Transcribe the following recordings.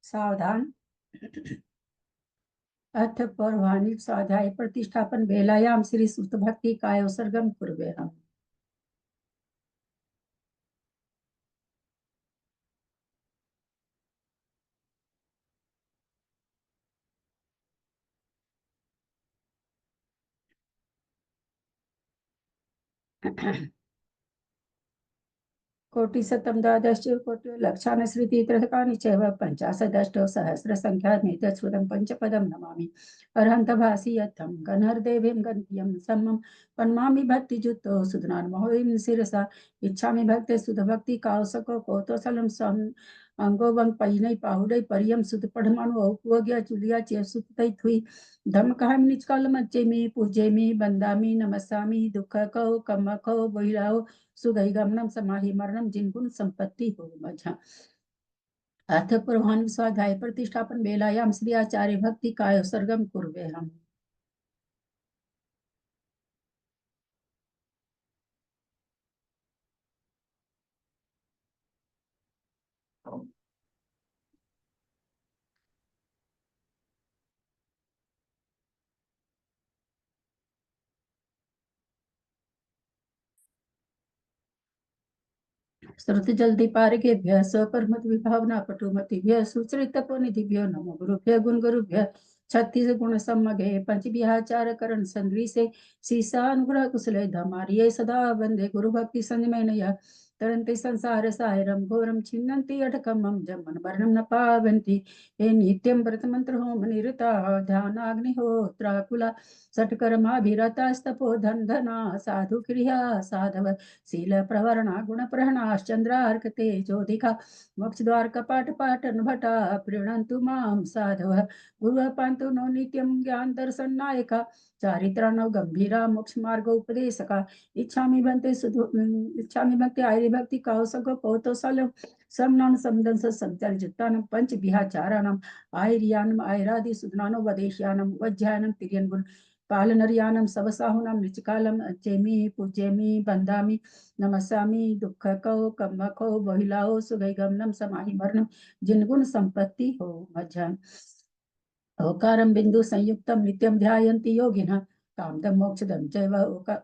सावधान। अथ पौर्वाणिक स्वाध्याय प्रतिष्ठापन वेलायाम श्री सुत भक्ति काय सर्गम कुर्वे हम। कोटिशतं द्वादश कोटि लक्षान् श्रुतित्रकानि चैव पञ्चाशदष्टौ सहस्रसङ्ख्यामेतच्छ्रुतं पञ्चपदं नमामि अर्हन्तभासि यत्थं गणर्देवीं गन्धियं सम्मं पन्मामि भक्तिजुतो सुधनान्महोयं शिरसा इच्छामि भक्ते सुधभक्ति कावसको कौतोसलं सं अंगो वंग पैनै पाहुडै परियम सुध पढ़मानु औपुवग्या चुलिया चे सुत तै थुई धम कहम निचकाल मच्चे में पूजे में बंदामी नमस्सामी दुख कौ कम कौ बहिराओ सुगई गमनम समाहि मरणम जिनगुण संपत्ति हो मझा। अथ प्रधान स्वाध्याय प्रतिष्ठापन वेलायाम श्री आचार्य भक्ति काय सर्गम कुर्वे हम। श्रुति जल्दी पारगेभ्य स्वकर्मत विभावना पटुमतिभ्य सुचरित निधिभ्यो नमो गुरुभ्य गुण गुरुभ्य छत्तीस गुण सम्मगे पंच विहाचार करण संग्री से सीसा अनुग्रह कुशल धमारिये सदा वंदे गुरु भक्ति संजमय नया तरंते संसार सायरम घोरम छिन्नन्ति अटकमं जमन वर्णम न पावन्ति हे नित्यं व्रत मंत्र होम निरता ध्यानाग्निहोत्राकुला सटकर्माभिरतास्तपो धन धना साधु क्रिया साधव शील प्रवरणा गुण प्रहणाश्चंद्रार्क तेजोधिका मोक्ष द्वार कपाट पाटन भटा प्रीणन्तु मां साधव गुरु पांतु नो नित्यं ज्ञान दर्शन नायका चारित्राणव गंभीरा मोक्ष मार्ग उपदेशका इच्छामि भक्ति सुधु इच्छामि भक्ति आर्य भक्ति कौसक पौतोसल समनान समदंस संचल जुत्तानं पंच विहाचाराणाम आयर्यानम आयरादि सुधनानो वदेश्यानम वज्यानम तिर्यन गुण पालनर्यानम सबसाहुनाम निचकालम चेमी पूजेमी बंदामी नमस्सामि दुख कौ कम कौ बहिलाओ सुगई गमनम समाहि मरणम जिनगुण संपत्ति हो मज्जन ओकारं बिंदु संयुक्तं नित्यं ध्यायन्ति योगिनः कामदं मोक्षदं चैव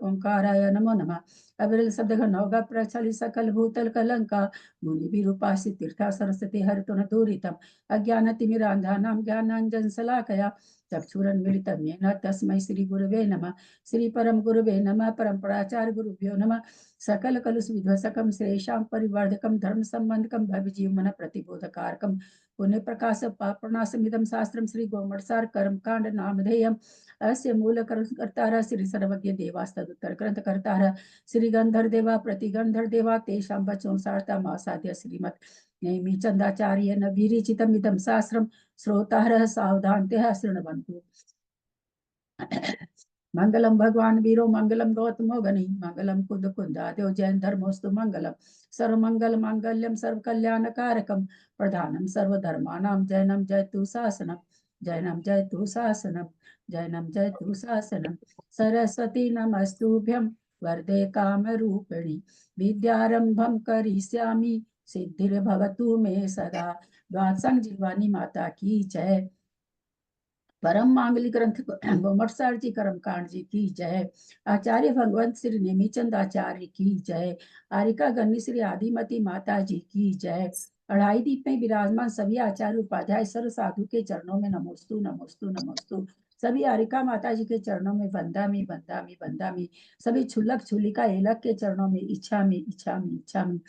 ओंकाराय नमो नमः अविरल शब्द नवगा प्रचलित सकल भूतल कलंका मुनि विरूपासी तीर्था सरस्वती हरितुन दूरितम अज्ञानतिमिरान्धानां ज्ञानाञ्जन शलाकया चक्षुरन्मिलितं येन तस्मै श्री गुरुवे नमः श्री परम गुरुवे नमः परम्पराचार्य गुरुभ्यो नमः सकल कलुष विध्वसकं श्रेषां परिवर्धकं धर्म संबंधकं भवजीवमन प्रतिबोधकारकं पुण्य प्रकाश पापनाशमिदं शास्त्रं श्री गोमटसार कर्मकांड नामधेयम् अस्य मूल कर्तारः श्री सर्वज्ञ देवास्तदुत्तर ग्रंथ कर्तारः श्री गंधर देवा प्रतिगंधर देवा तेषां वचों सार्थमासाद्य श्रीमत् नेमि चंदाचार्य न विरिचितमिदं शास्त्रं श्रोतारः सावधानतः शृण्वन्तु। मंगलम भगवान वीरो मंगलम गौतमो गणि मंगलम कुंद कुंदाद्यो जैन धर्मोस्तु मंगलम सर्वमंगल मांगल्यम सर्व कल्याण कारकम प्रधानम सर्वधर्मानां जैनम जयतु शासनम जैनम जयतु शासनम जैनम जयतु शासनम सरस्वती नमस्तुभ्यं वरदे काम रूपिणी विद्यारंभम करिष्यामि सिद्धिर्भवतु मे सदा। द्वादशं जीवानी माता की जय। परम मांगली ग्रंथ गोमटसार जी कर्मकांड जी की जय। आचार्य भगवंत श्री नेमीचंद आचार्य की जय। आरिका गण्य श्री आदिमती माता जी की जय। अढ़ाई दीप में विराजमान सभी आचार्य उपाध्याय सर्व साधु के चरणों में नमोस्तु नमोस्तु नमोस्तु। सभी आरिका माता जी के चरणों में वंदामी वंदामी वंदामी। सभी छुल्लक छुलिका एलक के चरणों में इच्छामी इच्छामी इच्छामी।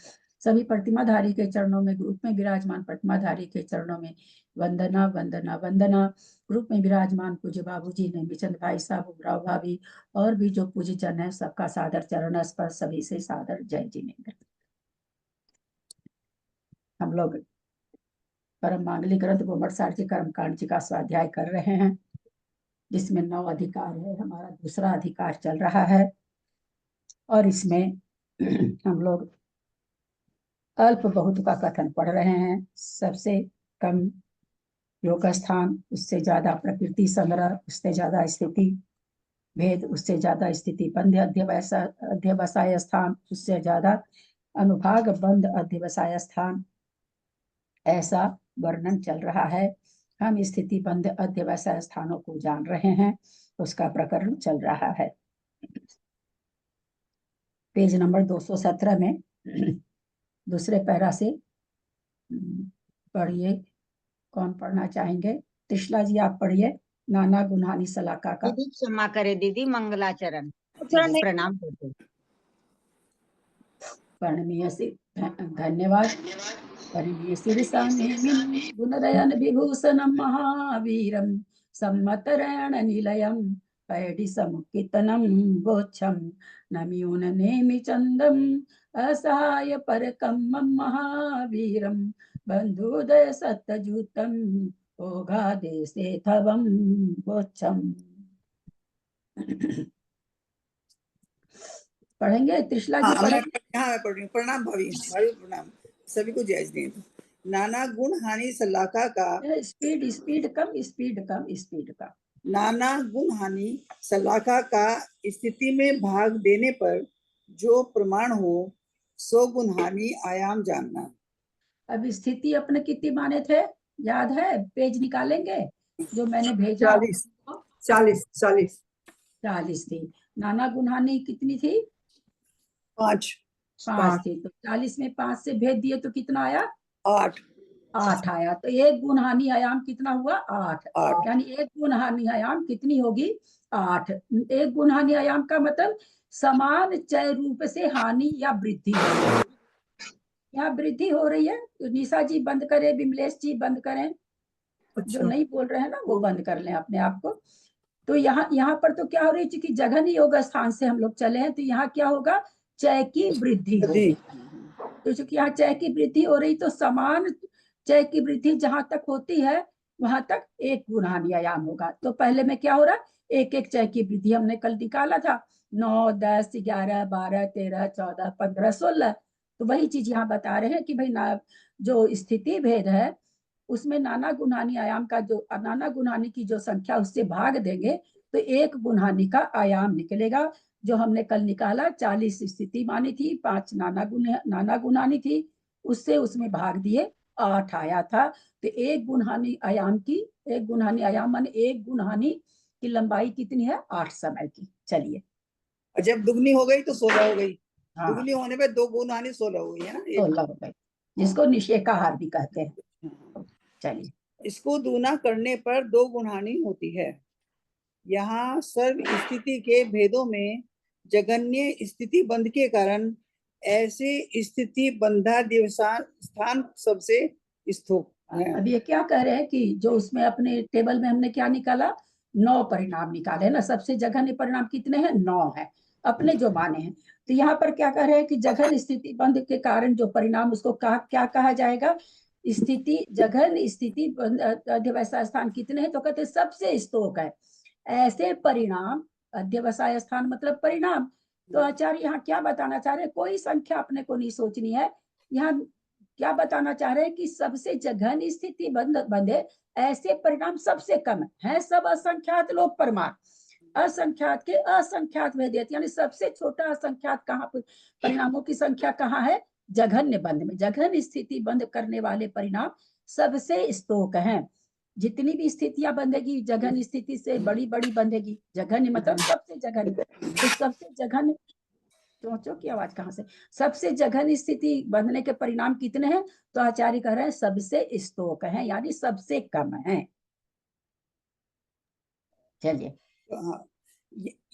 सभी प्रतिमाधारी के चरणों में ग्रुप में विराजमान प्रतिमाधारी के चरणों में वंदना वंदना वंदना। ग्रुप में विराजमान पूज्य बाबूजी ने बिचंद भाई साहब उमराव भाभी और भी जो पूज्य जन है सबका सादर चरण स्पर्श सभी से सादर जय जिनेन्द्र। हम लोग परम मांगलिक ग्रंथ गोमटसार जी कर्मकांड जी का स्वाध्याय कर रहे हैं जिसमें 9 अधिकार है। हमारा दूसरा अधिकार चल रहा है और इसमें हम लोग अल्प बहुत का कथन पढ़ रहे हैं। सबसे कम योग स्थान, उससे ज्यादा प्रकृति संग्रह, उससे ज्यादा स्थिति भेद, उससे ज्यादा स्थिति बंध अध्यवसाय स्थान, उससे ज्यादा अनुभाग बंध अध्यवसाय स्थान, ऐसा वर्णन चल रहा है। हम स्थिति बंध अध्यवसाय स्थानों को जान रहे हैं, उसका प्रकरण चल रहा है। पेज नंबर 217 में दूसरे पैरा से पढ़िए। कौन पढ़ना चाहेंगे? त्रिशला जी आप पढ़िए, नाना गुन्हानी सलाका का। दीदी क्षमा करे दीदी, मंगलाचरण प्रणाम करते। प्रणमीय से धन्यवाद। परिणीय शिरसानेमिं गुणदयन विभूषणं महावीरं सम्मतरेण निलयं पैडि समुत्थितं बोच्छं नम्यून नेमि चन्दम् असहाय परकं मम महावीरं बन्धुदय सत्तजुतं ओघादेशे थवं बोच्छम्। पढ़ेंगे त्रिशला जी? हाँ, मैं पढ़ रही हूँ। प्रणाम भाभी, भाभी प्रणाम, सभी को जय श्री। नाना गुण हानि सलाका का, स्पीड स्पीड कम, स्पीड कम, स्पीड कम। नाना गुण हानि सलाका का स्थिति में भाग देने पर जो प्रमाण हो, सो गुण हानि आयाम जानना। अब स्थिति अपने कितनी माने थे, याद है? पेज निकालेंगे जो मैंने भेजा। 40 40 थी। नाना गुणहानि कितनी थी? 5 थी। तो 40 में 5 से भेद दिए तो कितना आया? 8 आया। तो एक गुणहानि आयाम कितना हुआ? 8। यानी एक गुणहानि आयाम कितनी होगी? 8। एक गुणहानि आयाम का मतलब समान चय रूप से हानि या वृद्धि हो रही है। यहाँ वृद्धि हो रही है तो निशा जी बंद करें, विमलेश जी बंद करें। अच्छा। जो नहीं बोल रहे हैं ना वो बंद कर लें अपने आप को। तो यहाँ पर तो क्या हो रही है, क्योंकि जघन योग स्थान से हम लोग चले हैं, तो यहाँ क्या होगा? चय की वृद्धि होगी। तो चूंकि यहाँ चय की वृद्धि हो रही, तो समान चय की वृद्धि जहां तक होती है वहां तक एक गुणहानि आयाम होगा। तो पहले में क्या हो रहा? एक एक चय की वृद्धि हमने कल निकाला था, 9, 10, 11, 12, 13, 14, 15, 16। तो वही चीज यहाँ बता रहे हैं कि भाई ना, जो स्थिति भेद है उसमें नाना गुणहानि आयाम का, जो नाना गुणहानि की जो संख्या उससे भाग देंगे तो एक गुणहानि का आयाम निकलेगा। जो हमने कल निकाला, 40 स्थिति मानी थी, 5 नाना गुणहानि थी, उससे उसमें भाग दिए 8 आया था। तो एक गुणहानि आयाम की, एक गुणहानि आयाम माने एक गुणहानि की लंबाई कितनी है? 8 समय की। चलिए, जब दुगनी हो गई तो 16 हो गई। हाँ, दुगनी होने पे 2 गुण हानि 16 हो गई है ना। 16 हो गई, जिसको निषेकाहार भी कहते हैं। चलिए, इसको दूना करने पर 2 गुण हानि होती है। यहाँ सर्व स्थिति के भेदों में जघन्य स्थिति बंध के कारण ऐसे स्थिति बंधा दिवसान स्थान सबसे स्थूप है। अब ये क्या कह रहे हैं कि जो उसमें अपने टेबल में हमने क्या निकाला? 9 परिणाम निकाले ना। सबसे जघन्य परिणाम कितने हैं? 9 है, अपने जो माने हैं। तो यहाँ पर क्या कह रहे हैं कि जघन स्थिति बंध के कारण जो परिणाम, उसको क्या कहा जाएगा? स्थिति जघन स्थिति अध्यवसाय स्थान कितने हैं? तो कहते सबसे स्तोक है ऐसे परिणाम। अध्यवसाय स्थान मतलब परिणाम। तो आचार्य यहाँ क्या बताना चाह रहे हैं? कोई संख्या अपने को नहीं सोचनी है। यहाँ क्या बताना चाह रहे हैं कि सबसे जघन स्थिति बंधे ऐसे परिणाम सबसे कम है, सब असंख्यात लोक प्रमाण। असंख्यात के असंख्यात भेदियत, यानी सबसे छोटा असंख्यात कहाँ पर परिणामों की संख्या कहाँ है? जघन्य बंध में। जघन स्थिति बंद करने वाले परिणाम सबसे स्तोक हैं। जितनी भी स्थितियां बंधेगी जघन स्थिति से बड़ी बड़ी बंधेगी। जघन्य मतलब सबसे जघन। तो सबसे जघन, सोचो की आवाज कहां से? सबसे जघन स्थिति बंधने के परिणाम कितने हैं? तो आचार्य कह रहे हैं सबसे स्तोक हैं, यानी सबसे कम है। चलिए,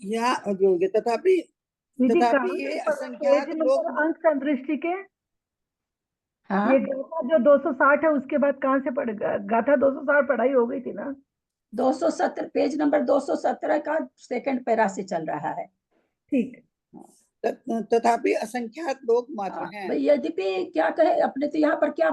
या तथापि ये असंख्यात लोग अंक संदृष्टि के हाँ, ये गाथा जो 260 है उसके बाद कहाँ से पढ़ गाथा 260 पढ़ाई हो गई थी ना? 217 पेज नंबर 217 का सेकंड पैरा से चल रहा है। ठीक। तथापि असंख्यात लोग मात्र हैं। यद्यपि क्या कहे अपने, तो यहाँ पर क्या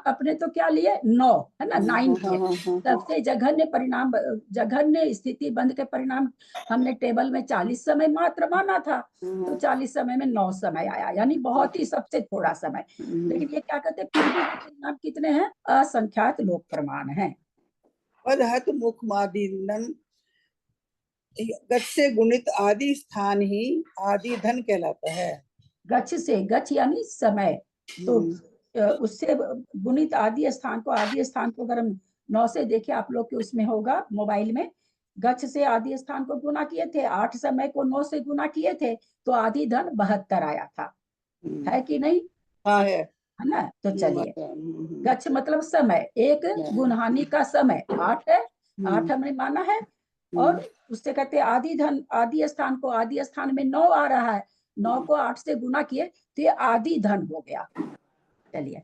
अपने तो क्या लिए? 9 है ना, 9 लिए। सबसे जघन्य परिणाम, जघन्य स्थिति बंध के परिणाम हमने टेबल में 40 समय मात्र माना था। तो 40 समय में 9 समय आया, यानी बहुत ही सबसे थोड़ा समय। लेकिन ये क्या कहते हैं, फिर भी परिणाम कितने हैं? असंख्यात लोक प्रमाण है। पदहत मुखमादिनन गच्छ से गुणित आदि स्थान ही आदि धन कहलाता है। गच्छ से, गच्छ यानी समय। तो उससे गुणित आदि स्थान को अगर हम 9 से देखें, आप लोग के उसमें होगा मोबाइल में, गच्छ से आदि स्थान को गुना किए थे, 8 समय को 9 से गुना किए थे, तो आदि धन 72 आया था, है कि नहीं? हाँ है। है ना? तो चलिए, हम्म। गच्छ मतलब समय, एक गुणहानि का समय 8 है, 8 हमने माना है, और उससे कहते हैं आदि धन, आदि स्थान में 9 आ रहा है, 9 को 8 से गुना किए तो ये आदि धन हो गया। चलिए,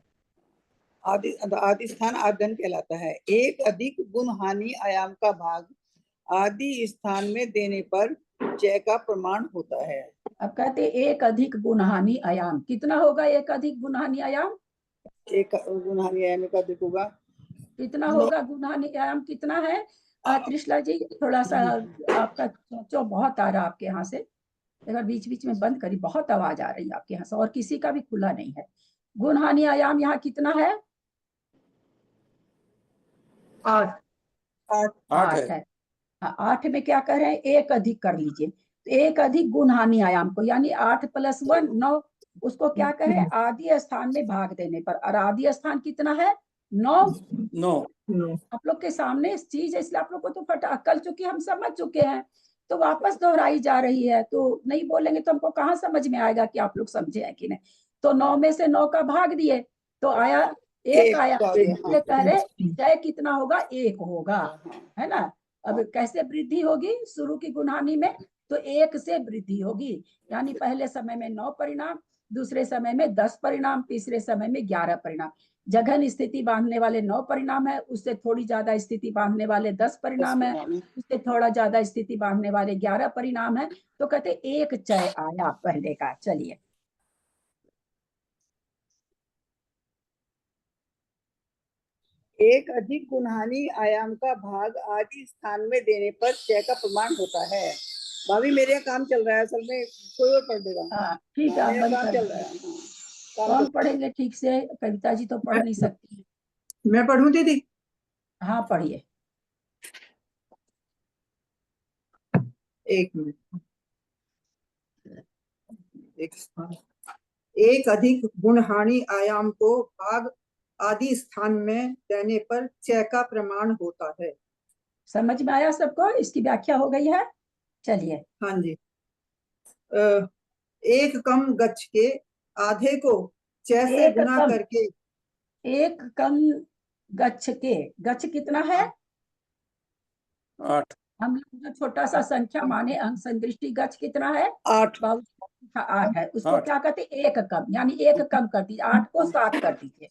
आदि स्थान आदि धन कहलाता है। एक अधिक गुण हानि आयाम का भाग आदि स्थान में देने पर जय का प्रमाण होता है। अब कहते हैं एक अधिक गुणहानि आयाम, कितना होगा एक अधिक गुणहानि आयाम? एक गुण हानि आयाम का अधिक होगा, कितना होगा गुणहानि आयाम, कितना है? त्रिशला जी थोड़ा सा आपका चो बहुत आ रहा आपके यहाँ से, अगर बीच बीच में बंद करी, बहुत आवाज आ रही है आपके यहाँ से, और किसी का भी खुला नहीं है। गुणहानि आयाम यहाँ कितना है? 8 8 है। हाँ, 8 में क्या कर रहे हैं, एक अधिक कर लीजिए, तो एक अधिक गुणहानि आयाम को, यानी 8 + 1 9, उसको क्या करें, आदि स्थान में भाग देने पर, और आदि स्थान कितना है? 9। आप लोग के सामने इस चीज है, इसलिए आप लोग को तो फटा अक्ल, चुकी हम समझ चुके हैं, तो वापस दोहराई जा रही है, तो नहीं बोलेंगे तो हमको कहाँ समझ में आएगा कि आप लोग समझे हैं कि नहीं। तो 9 में से 9 का भाग दिए तो आया, एक आया, इसलिए कह रहे जय कितना होगा, 1 होगा, है ना? अब कैसे वृद्धि होगी शुरू की गुणहानि में, तो 1 से वृद्धि होगी, यानी पहले समय में 9 परिणाम, दूसरे समय में 10 परिणाम, तीसरे समय में 11 परिणाम। जघन स्थिति बांधने वाले 9 परिणाम है, उससे थोड़ी ज्यादा स्थिति बांधने वाले 10 परिणाम है, उससे थोड़ा ज्यादा स्थिति बांधने वाले 11 परिणाम है, तो कहते एक चय आया पहले का। चलिए, एक अधिक गुणहानि आयाम का भाग आदि स्थान में देने पर चय का प्रमाण होता है। भाभी मेरे यहाँ काम चल रहा है, असल में कोई और पढ़ देगा। हाँ ठीक है, आप मेरा बंद काम कर चल रहा दीजिए। है। काम कौन कर- पढ़ेंगे ठीक से? कविता जी तो पढ़ नहीं सकती। मैं पढ़ूं दीदी? हाँ पढ़िए। एक मिनट। एक अधिक गुणहानि आयाम को भाग आदि स्थान में देने पर चय का प्रमाण होता है। समझ में आया सबको? इसकी व्याख्या हो गई है। चलिए, हाँ जी। एक कम गच्छ के आधे को चय से एक गुना कम, करके, एक कम गच्छ के, गच्छ कितना है? 8। हम लोग जो छोटा सा संख्या माने, अंक संदृष्टि गच्छ कितना है? 8 8 है, उसको 8 क्या कहते हैं, एक कम, यानी एक कम कर दीजिए, 8 को 7 कर दीजिए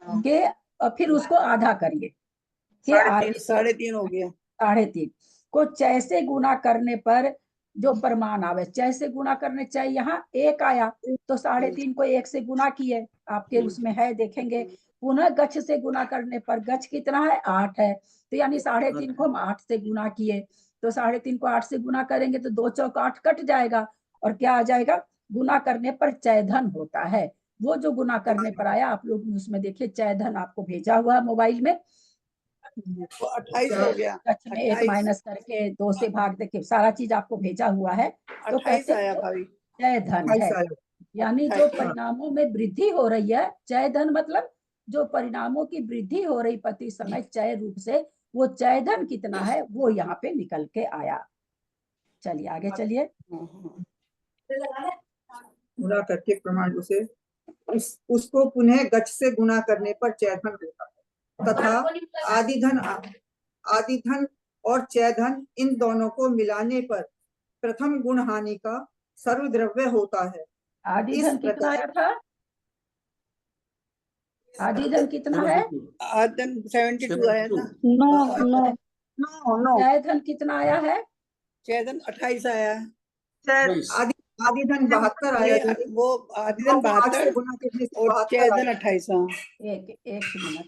के, और फिर उसको आधा करिए के 3.5 हो गया। 3.5 को चय से गुना करने पर जो प्रमाण आवे, चय से गुना करने, चय यहाँ 1 आया, तो 3.5 को 1 से गुना किए, आपके उसमें है देखेंगे। पुनः गच्छ से गुना करने पर गच्छ कितना है, 8 है, तो यानी 3.5 को हम 8 से गुना किए, तो 3.5 को 8 से गुना करेंगे तो 2 चौक 8 कट जाएगा, और क्या आ जाएगा, गुना करने पर चय धन होता है। वो जो गुना करने पर आया, आप लोग उसमें देखिए चय धन आपको भेजा हुआ है मोबाइल में, तो 28 हो गया। गच्छ में 1 माइनस करके 2 से भाग देके सारा चीज आपको भेजा हुआ है, तो 28 कहते आया हैं भाभी। चय धन है, यानी जो परिणामों में वृद्धि हो रही है, चय धन मतलब जो परिणामों की वृद्धि हो रही प्रति समय चय रूप से, वो चय धन कितना है वो यहाँ पे निकल के आया। चलिए आगे चलिए। गुना करके प्रमाण उसे उसको पुनः गच्छ से गुना करने पर चय धन होता है, तथा आदि धन और चय धन इन दोनों को मिलाने पर प्रथम गुण हानि का सर्वद्रव्य होता है। आदि धन कितना आया था? आदि धन कितना है? आदन 72 आया था। चय धन कितना आया है? चैदन 28 आया है। आदि धन 72 आया दीदी। वो आदिधन 72 गुना करने से और 72 चैदन आया। 28। एक मिनट,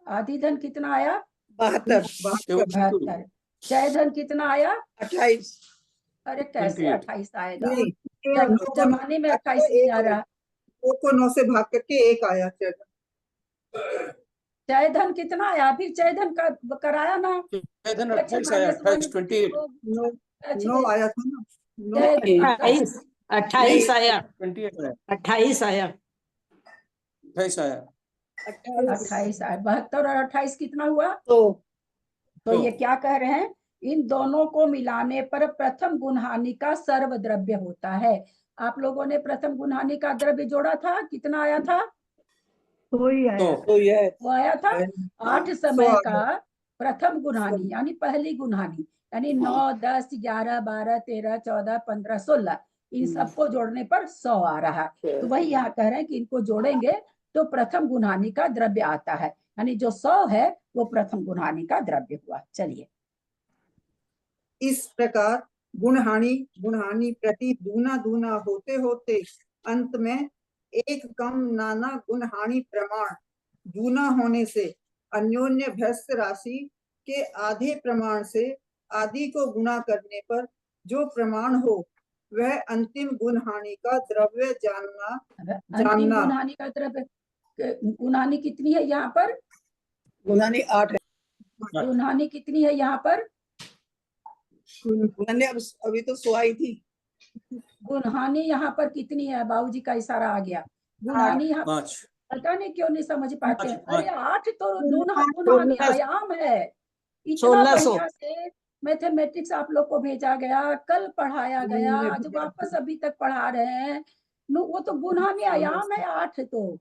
आदि धन कितना आया? 72 चय धन कितना आया? 28। अरे कैसे 28 आएगा, नहीं, जमाने में 28 नहीं आ रहा। 2 को 9 से भाग करके 1 आया चय धन। चय धन कितना आया? अभी चय धन का कराया ना, 28 आया, 28 9 आया था ना, 28 आया, 28 आया। 28 आया। 28 आया। 28 आया। 72 और 28 कितना हुआ? तो ये क्या कह रहे हैं? इन दोनों को मिलाने पर प्रथम गुणहानि का सर्वद्रव्य होता है। आप लोगों ने प्रथम गुणहानि का द्रव्य जोड़ा था, कितना आया था? तो ही आया। तो यह वो आया था 8 समय सौ का प्रथम गुणहानि, यानी पहली गुणहानि, यानी 9, 10, 11, 12, 13, 14, 15, 16 इन सबको जोड़ने पर 100 आ रहा है। तो वही यहाँ कह रहे हैं कि इनको जोड़ेंगे तो प्रथम गुणहानि का द्रव्य आता है, यानी जो 100 है वो प्रथम गुणहानि का द्रव्य हुआ। चलिए, इस प्रकार गुणहानि प्रति दूना दूना होते होते अंत में एक कम नाना गुणहानि प्रमाण दूना होने से अन्योन्य भ्रष्ट राशि के आधे प्रमाण से आदि को गुणा करने पर जो प्रमाण हो वह अंतिम गुणहानि का द्रव्य अंतिम गुणहानि का द्रव्य, गुणहानि कितनी है यहाँ पर? गुणहानि 8 है। गुणहानि कितनी है यहाँ पर? गुणहानि अभी तो 100 आई थी। गुणहानि यहाँ पर कितनी है? बाबूजी का इशारा आ गया। गुणहानि यहाँ 5। पता नहीं क्यों नहीं समझ पाते हैं। पाँच। अरे 8 तो गुणहानि आयाम है। इतना 1600। बढ़िया से मैथमेटिक्स आप लोग को भेजा गया, कल पढ़ाया गया, आज वापस अभी तक पढ़ा रहे हैं। वो तो गुणहानि आयाम है 8 तो।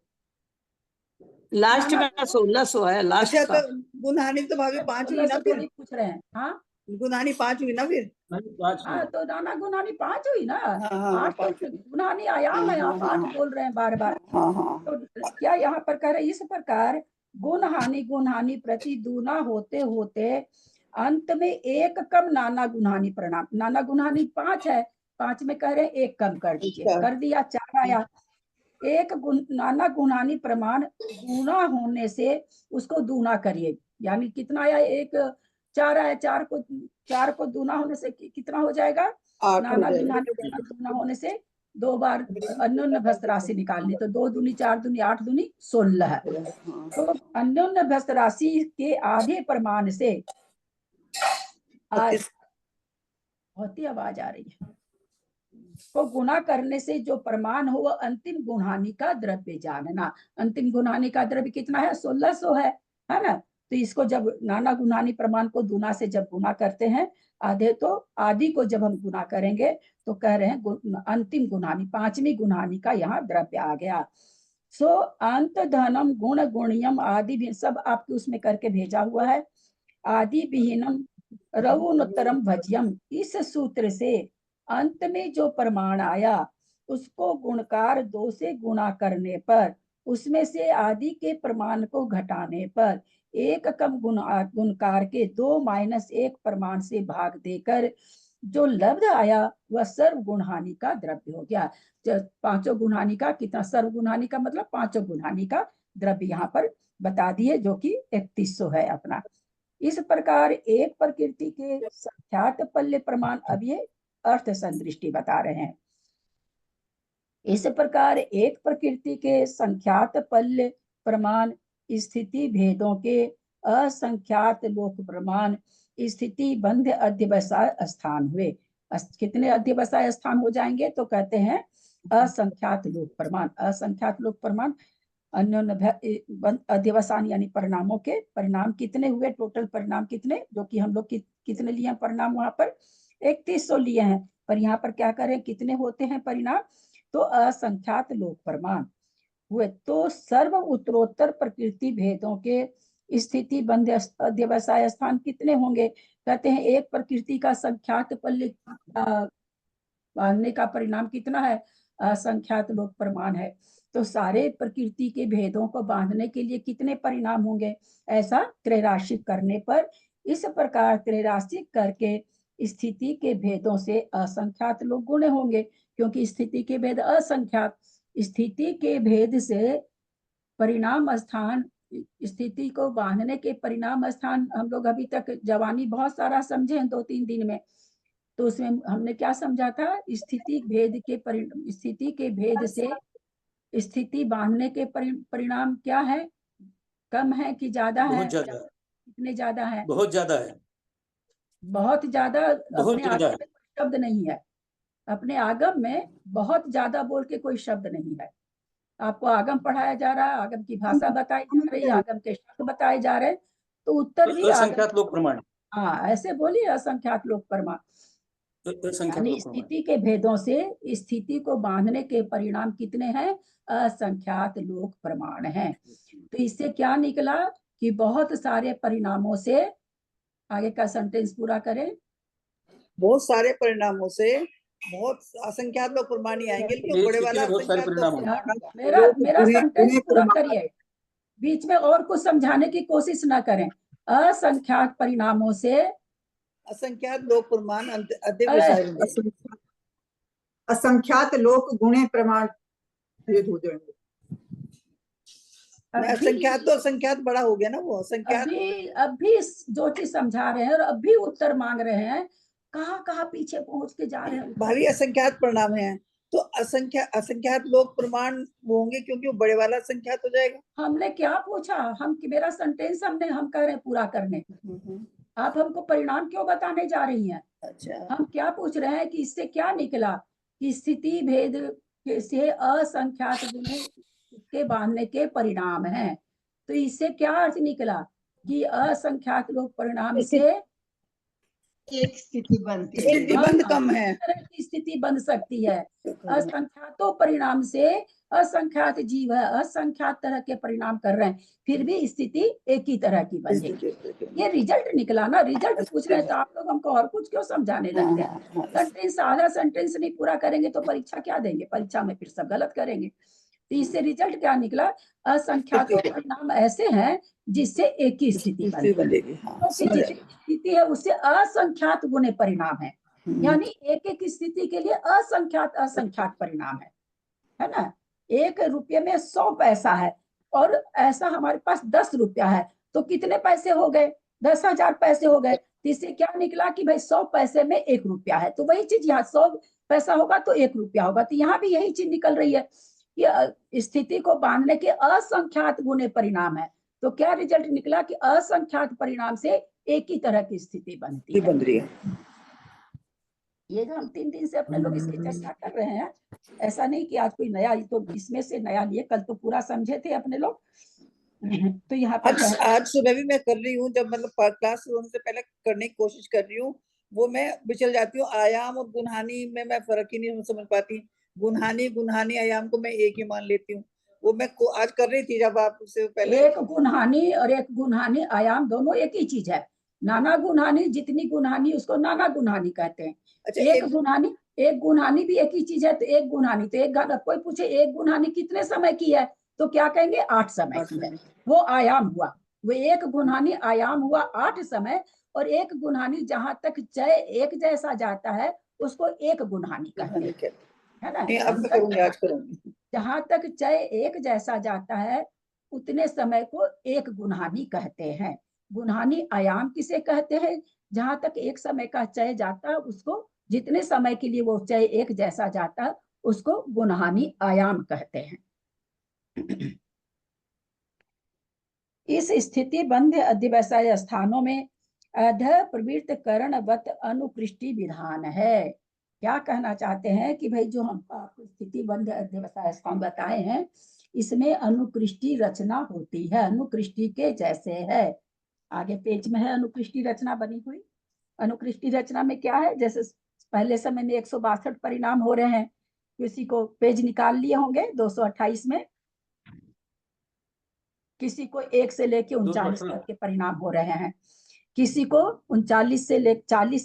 लास्ट का 1600 है, लास्ट अच्छा, का। तो गुणहानि तो भाभी 5 हुई ना फिर? थोड़ी पूछ रहे हैं। हाँ गुणहानि 5 हुई ना फिर? 5 हाँ, तो नाना गुणहानि 5 हुई ना। हाँ, 8 तो 5। गुणहानि आयाम है, आप 8 बोल रहे हैं बार बार। हाँ। तो क्या यहाँ पर कह रहे, इस प्रकार गुणहानि प्रति दूना होते होते अंत में एक कम नाना गुणहानि परिणाम। नाना गुणहानि 5 है, 5 में कह रहे हैं एक कम कर दीजिए, अच्छा। कर दिया, 4 आया। एक नाना गुणहानि प्रमाण दूना होने से उसको दूना करिए, यानी कितना आया? 4 आया, 4 को दूना होने से कितना हो जाएगा? 8 हो नाना जाएगा। गुणहानि प्रमाण दूना होने से 2 बार अन्योन्य भ्रष्ट राशि निकालनी, तो 2 दूनी 4 दूनी 8 दूनी 16 है। तो अन्योन्य भ्रष्ट राशि के आधे प्रमाण से बहुत ही आवाज आ रही है, को गुणा करने से जो प्रमाण हो वह अंतिम गुणहानि का द्रव्य जानना। अंतिम गुणहानि का द्रव्य कितना है? 1600 है ना। तो इसको जब नाना गुणहानि प्रमाण को दूना से जब गुणा करते हैं आधे, तो आदि को जब हम गुणा करेंगे तो कह रहे हैं अंतिम गुणहानि, 5वीं गुणहानि का यहाँ द्रव्य आ गया। सो अंत धनम गुण गुणियम आदि भी सब आपके उसमें करके भेजा हुआ है। आदि विहीनम रघुनोत्तरम भज्यम, इस सूत्र से अंत में जो प्रमाण आया उसको गुणकार 2 से गुणा करने पर, उसमें से आदि के प्रमाण को घटाने पर एक कम गुणकार के 2 - 1 प्रमाण से भाग देकर जो लब्ध आया वह सर्व गुणहानि का द्रव्य हो गया। पांचों गुणहानि का कितना? सर्व गुणहानि का मतलब पांचों गुणहानि का द्रव्य यहाँ पर बता दिए, जो कि 3100 है अपना। इस प्रकार एक प्रकृति के संख्यात पल्य प्रमाण, अब ये अर्थ संदृष्टि बता रहे हैं। इस प्रकार एक प्रकृति के संख्यात पल्य प्रमाण स्थिति भेदों के असंख्यात लोक प्रमाण स्थिति बंध अध्यवसाय स्थान हुए। कितने अध्यवसाय स्थान हो जाएंगे? तो कहते हैं असंख्यात लोक प्रमाण। असंख्यात लोक प्रमाण अन्योन्य अध्यवसान यानी परिणामों के परिणाम कितने हुए? टोटल परिणाम कितने, जो कि हम लोग कितने लिए हैं परिणाम? वहां पर 3100 लिए हैं, पर यहाँ पर क्या करें, कितने होते हैं परिणाम? तो असंख्यात लोक प्रमाण हुए। तो सर्व उत्तरोत्तर प्रकृति भेदों के स्थिति बंध अध्यवसाय स्थान कितने होंगे? कहते हैं एक प्रकृति का संख्यात पल्य बांधने का परिणाम कितना है? असंख्यात लोक प्रमाण है। तो सारे प्रकृति के भेदों को बांधने के लिए कितने परिणाम होंगे? ऐसा त्रैराशिक करने पर, इस प्रकार त्रैराशिक करके स्थिति के भेदों से असंख्यात लोग गुणे होंगे, क्योंकि स्थिति के भेद असंख्यात। स्थिति के भेद से परिणाम स्थान, स्थिति को बांधने के परिणाम स्थान हम लोग अभी तक जवानी बहुत सारा समझे हैं 2-3 दिन में। तो उसमें हमने क्या समझा था? स्थिति के भेद से स्थिति बांधने के परिणाम क्या है? कम है कि ज्यादा है? बहुत ज्यादा है। कितने ज्यादा है? बहुत ज्यादा है। बहुत ज्यादा। बहुत अपने ज्यादा आगम में कोई शब्द नहीं है, अपने आगम में बहुत ज्यादा बोल के कोई शब्द नहीं है। आपको आगम पढ़ाया जा रहा है, आगम की भाषा बताई जा रही है, आगम के शब्द बताए जा रहे हैं, तो उत्तर भी आगम। असंख्यात लोक प्रमाण, हाँ, ऐसे बोलिए, असंख्यात लोक प्रमाण। असंख्यात यानी लोक प्रमाण। स्थिति के भेदों से स्थिति को बांधने के परिणाम कितने हैं? असंख्यात लोक प्रमाण हैं। तो इससे क्या निकला कि बहुत सारे परिणामों से, आगे का सेंटेंस पूरा करें। बहुत सारे परिणामों से बहुत असंख्यात लोग प्रमाण ही आएंगे, लेकिन एक बड़े स्थिति वाला में बहुत सारे असंख्यात परिणाम लोग होंगे। प्रमाण होगा। मेरा लोग मेरा गुणे- सेंटेंस गुणे पूरा प्रमाण। करिए, बीच में और कुछ समझाने की कोशिश ना करें। असंख्यात परिणामों से असंख्यात लोग प्रमाण अधिक अरे, विषय होंगे। असंख्यात लोक गुणे प्रमाण भेद हो जाएंगे। असंख्यात तो असंख्यात बड़ा हो गया ना, वो असंख्यात। अभी जो चीज समझा रहे हैं और अभी उत्तर मांग रहे हैं, कहाँ कहाँ पीछे पहुंच के जा रहे हैं। भावी असंख्यात परिणाम है, तो असंख्यात लोग प्रमाण वो होंगे, क्योंकि वो बड़े वाला असंख्यात हो जाएगा। हमने क्या पूछा? मेरा सेंटेंस हम कह रहे हैं पूरा करने, आप हमको परिणाम क्यों बताने जा रही हैं? अच्छा, हम क्या पूछ रहे हैं कि इससे क्या निकला कि स्थिति भेद से असंख्यात गुणे के बांधने के परिणाम हैं। तो इससे क्या अर्थ निकला कि असंख्यात लोग परिणाम से एक स्थिति बनती है। स्थिति बंद कम है। इस तरह की स्थिति बन सकती है। असंख्यातों परिणाम से असंख्यात जीव है, असंख्यात तरह के परिणाम कर रहे हैं, फिर भी स्थिति एक ही तरह की बनेगी। ये रिजल्ट निकला ना, रिजल्ट पूछ रहे हैं तो आप लोग हमको और कुछ क्यों समझाने लगते हैं? सेंटेंस, आधा सेंटेंस नहीं पूरा करेंगे तो परीक्षा क्या देंगे? परीक्षा में फिर सब गलत करेंगे। तो इससे रिजल्ट क्या निकला? असंख्यातों परिणाम ऐसे हैं जिससे एक ही स्थिति बनेगी। स्थिति है उससे असंख्यात गुणे परिणाम है, यानी एक एक स्थिति के लिए असंख्यात असंख्यात परिणाम है ना। 1 रुपये में 100 पैसा है और ऐसा हमारे पास 10 रुपया है, तो कितने पैसे हो गए? 10,000 पैसे हो गए। तो इससे क्या निकला कि भाई 100 पैसे में 1 रुपया है, तो वही चीज यहाँ 100 पैसा होगा तो 1 रुपया होगा। तो यहाँ भी यही चीज निकल रही है कि स्थिति को बांधने के असंख्यात गुणे परिणाम है। तो क्या रिजल्ट निकला कि असंख्यात परिणाम से एक ही तरह की स्थिति बनती है। बन रही है। ये जो हम 3 दिन से अपने लोग इसकी चर्चा कर रहे हैं, ऐसा नहीं कि आज कोई नया, तो इसमें से नया लिए, कल तो पूरा समझे थे अपने लोग। तो यहाँ पर आज सुबह भी मैं कर रही हूँ, जब मतलब क्लास होने से पहले करने की कोशिश कर रही हूँ, वो मैं बिचल जाती हूँ। आयाम और गुनहानी में मैं फर्क ही नहीं समझ पाती। गुनहानी आयाम को मैं एक ही मान लेती हूँ। वो मैं आज कर रही थी जब आपसे पहले। एक गुनहानी और एक गुनहानी आयाम दोनों एक ही चीज है। नाना गुनहानी, जितनी गुनहानी उसको नाना गुनहानी कहते हैं। अच्छा, एक गुनहानी भी एक ही चीज है। तो एक गुनहानी, तो एक कोई पूछे एक गुनहानी कितने समय की है, तो क्या कहेंगे? 8 समय की है, वो आयाम हुआ। वो एक गुनहानी आयाम हुआ 8 समय, और एक गुनहानी जहां तक चय एक जैसा जाता है उसको एक गुनहानी कहते हैं, है ना। अब मैं करूंगी, आज करूंगी। जहां तक चय एक जैसा जाता है उतने समय को एक गुनहानी कहते हैं। गुनहानी आयाम किसे कहते हैं? जहां तक एक समय का चय जाता है उसको, जितने समय के लिए वो चय एक जैसा जाता है उसको गुनहानी आयाम कहते हैं। इस स्थिति बंध अध्यवसाय स्थानों में अध प्रवृत्त करणवत अनुकृष्टि विधान है। क्या कहना चाहते हैं कि भाई जो हम आपको स्थिति बंध अध्यवसाय स्थान बताए हैं, इसमें अनुकृष्टि रचना होती है, अनुकृष्टि के जैसे है। आगे पेज में है अनुकृष्टि रचना बनी हुई। अनुकृष्टि रचना में क्या है? जैसे पहले समय में 162 परिणाम हो रहे हैं, किसी को पेज निकाल लिए होंगे 228 में, किसी को 1 से लेके 39 तक के परिणाम हो रहे हैं, किसी को 40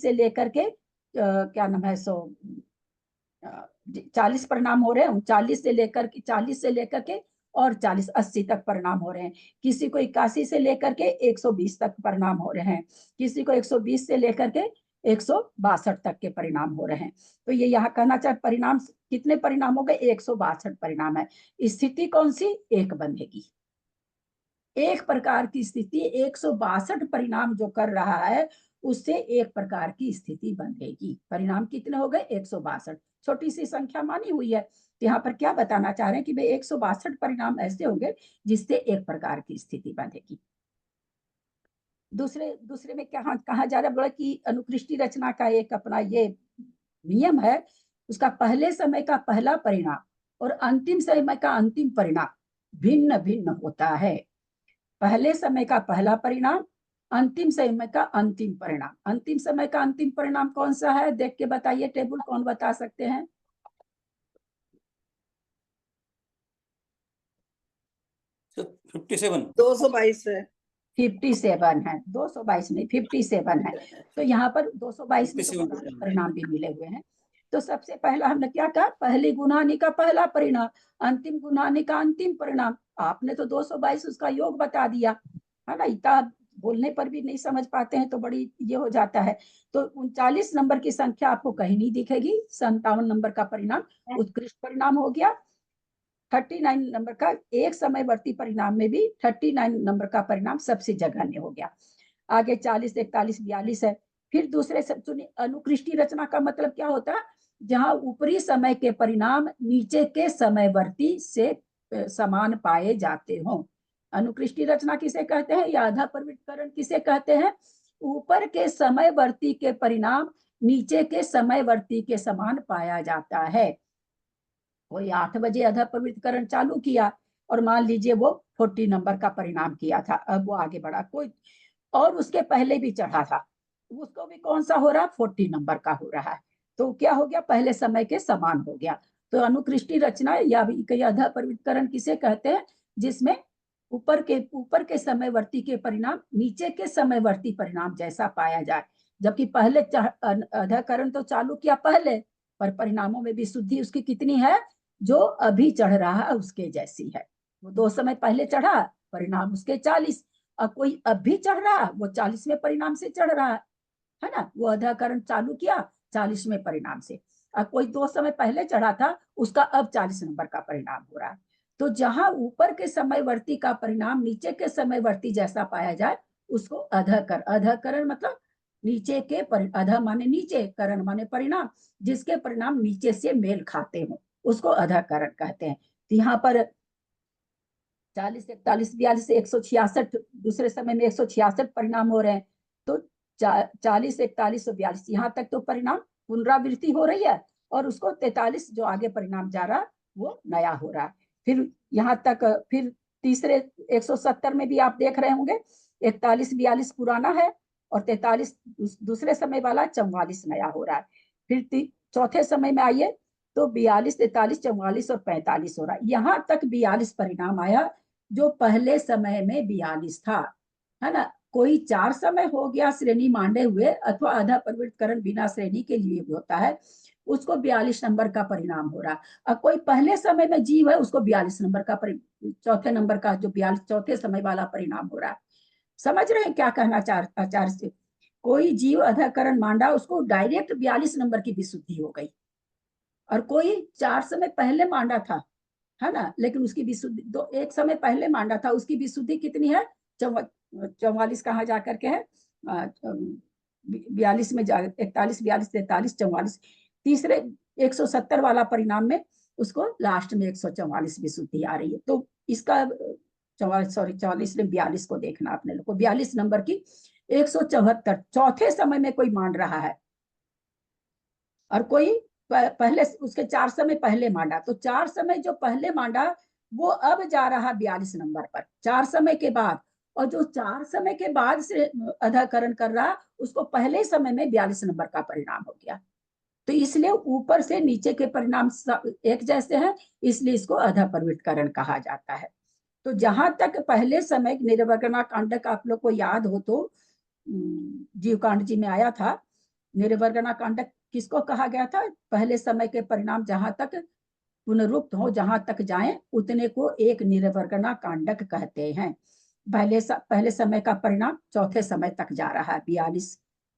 से लेकर के क्या नाम है 40 परिणाम हो रहे हैं, 40 से लेकर के और 80 तक परिणाम हो रहे हैं, किसी को 81 से लेकर के 120 तक परिणाम हो रहे हैं, किसी को 120 से लेकर के 162 तक के परिणाम हो रहे हैं। तो ये यहाँ कहना चाहे परिणाम कितने परिणाम हो गए? 162 परिणाम है। स्थिति कौन सी? एक बनेगी। एक प्रकार की स्थिति 162 परिणाम जो कर रहा है उससे एक प्रकार की स्थिति बनेगी। परिणाम कितने हो गए? 162। छोटी सी संख्या मानी हुई है, तो यहाँ पर क्या बताना चाह रहे हैं कि भाई 162 परिणाम ऐसे होंगे जिससे एक प्रकार की स्थिति बनेगी। दूसरे में क्या कहा जा रहा है कि अनुकृष्टि रचना का एक अपना ये नियम है, उसका पहले समय का पहला परिणाम और अंतिम समय का अंतिम परिणाम भिन्न भिन्न होता है। पहले समय का पहला परिणाम, अंतिम समय का अंतिम परिणाम। अंतिम समय का अंतिम परिणाम कौन सा है, देख के बताइए, टेबल कौन बता सकते हैं? सर 57। 222 है। 57 है, 222 नहीं, 57 है। तो यहाँ पर 222 में तो 57 परिणाम भी मिले हुए हैं। तो सबसे पहला हमने क्या कहा, पहली गुणहानि का पहला परिणाम, अंतिम गुणहानि का अंतिम परिणाम। आपने तो 222 उसका योग बता दिया, है ना। इतना बोलने पर भी नहीं समझ पाते हैं तो बड़ी ये हो जाता है। तो 39 नंबर की संख्या आपको कहीं नहीं दिखेगी। 57 नंबर का परिणाम उत्कृष्ट परिणाम हो गया। 39 नंबर का एक समयवर्ती परिणाम में भी 39 नंबर का परिणाम सबसे जघन्य हो गया। आगे 40, 41, 42 है। फिर दूसरे सुनिए, अनुकृष्टि रचना का मतलब क्या होता है, जहां ऊपरी समय के परिणाम नीचे के समयवर्ती से समान पाए जाते हों। अनुकृष्टि रचना किसे कहते हैं, या आधा प्रविष्टकरण किसे कहते हैं? ऊपर के समयवर्ती के परिणाम नीचे के समयवर्ती के समान पाया जाता है। कोई 8 बजे अधा प्रवृत्तिकरण चालू किया और मान लीजिए वो 40 नंबर का परिणाम किया था, अब वो आगे बढ़ा कोई और उसके पहले भी चढ़ा था, उसको भी कौन सा हो रहा है, 40 नंबर का हो रहा है। तो क्या हो गया, पहले समय के समान हो गया। तो अनुकृष्टि रचना या अधा प्रवृत्तिकरण किसे कहते हैं, जिसमें ऊपर के समयवर्ती के परिणाम नीचे के समयवर्ती परिणाम जैसा पाया जाए। जबकि पहले अधाकरण तो चालू किया पहले, पर परिणामों में विशुद्धि उसकी कितनी है, जो अभी चढ़ रहा है उसके जैसी है। वो 2 समय पहले चढ़ा, परिणाम उसके 40, और कोई अब भी चढ़ रहा, वो 40वें परिणाम से चढ़ रहा है ना। वो अधाकरण चालू किया 40वें परिणाम से, और कोई 2 समय पहले चढ़ा था, उसका अब 40 नंबर का परिणाम हो रहा है। तो जहां ऊपर के समयवर्ती का परिणाम नीचे के समयवर्ती जैसा पाया जाए, उसको अधाकरण मतलब नीचे के अधा माने नीचे, करण माने परिणाम, जिसके परिणाम नीचे से मेल खाते हो, उसको अधाकरण कहते हैं। तो यहाँ पर 40, 41, 42, 166, दूसरे समय में 166 परिणाम हो रहे हैं। तो 40, 41 और 42 यहाँ तक तो परिणाम पुनरावृत्ति हो रही है, और उसको 43 जो आगे परिणाम जा रहा वो नया हो रहा है। फिर यहाँ तक, फिर तीसरे 170 में भी आप देख रहे होंगे 41, 42 पुराना है, और 43 दूसरे समय वाला 44 नया हो रहा है। फिर चौथे समय में आइए तो 42, 43, 44 और 45 हो रहा है। यहाँ तक 42 परिणाम आया, जो पहले समय में 42 था, है ना। कोई 4 समय हो गया श्रेणी मांडे हुए, अथवा आधा प्रवृत्तिकरण बिना श्रेणी के लिए भी होता है, उसको 42 नंबर का परिणाम हो रहा। और कोई पहले समय में जीव है, उसको 42 नंबर का चौथे नंबर का जो 42 चौथे समय वाला परिणाम हो रहा है। समझ रहे हैं क्या कहना आचार्य से? कोई जीव अधाकरण मांडा, उसको डायरेक्ट 42 नंबर की विशुद्धि हो गई, और कोई 4 समय पहले मांडा था, है ना, लेकिन उसकी विशुद्धि एक समय पहले मांडा था, उसकी विशुद्धि कितनी है, 44 कहाँ जाकर के है, 42 में 41, 42, 43, 44, तीसरे 170 वाला परिणाम में उसको लास्ट में 144 विशुद्धि आ रही है। तो इसका 44 में 42 को देखना अपने लोग को, 42 नंबर की 174 चौथे समय में कोई मान रहा है, और कोई पहले उसके 4 समय पहले मांडा, तो 4 समय जो पहले मांडा वो अब जा रहा 42 नंबर पर 4 समय के बाद, और जो 4 समय के बाद से अधाकरण कर रहा, उसको पहले समय में 42 नंबर का परिणाम हो गया। तो इसलिए ऊपर से नीचे के परिणाम एक जैसे हैं, इसलिए इसको अधा प्रवृत्तिकरण कहा जाता है। तो जहां तक पहले समय निर्वर्गना कांडक आप लोग को याद हो तो जीव कांड जी में आया था, निर्वर्गना कांडक किसको कहा गया था, पहले समय के परिणाम जहां तक पुनरुक्त हो, जहां तक जाएं, उतने को एक निर्वर्गना कांडक कहते हैं। पहले समय का परिणाम चौथे समय तक जा रहा है, 42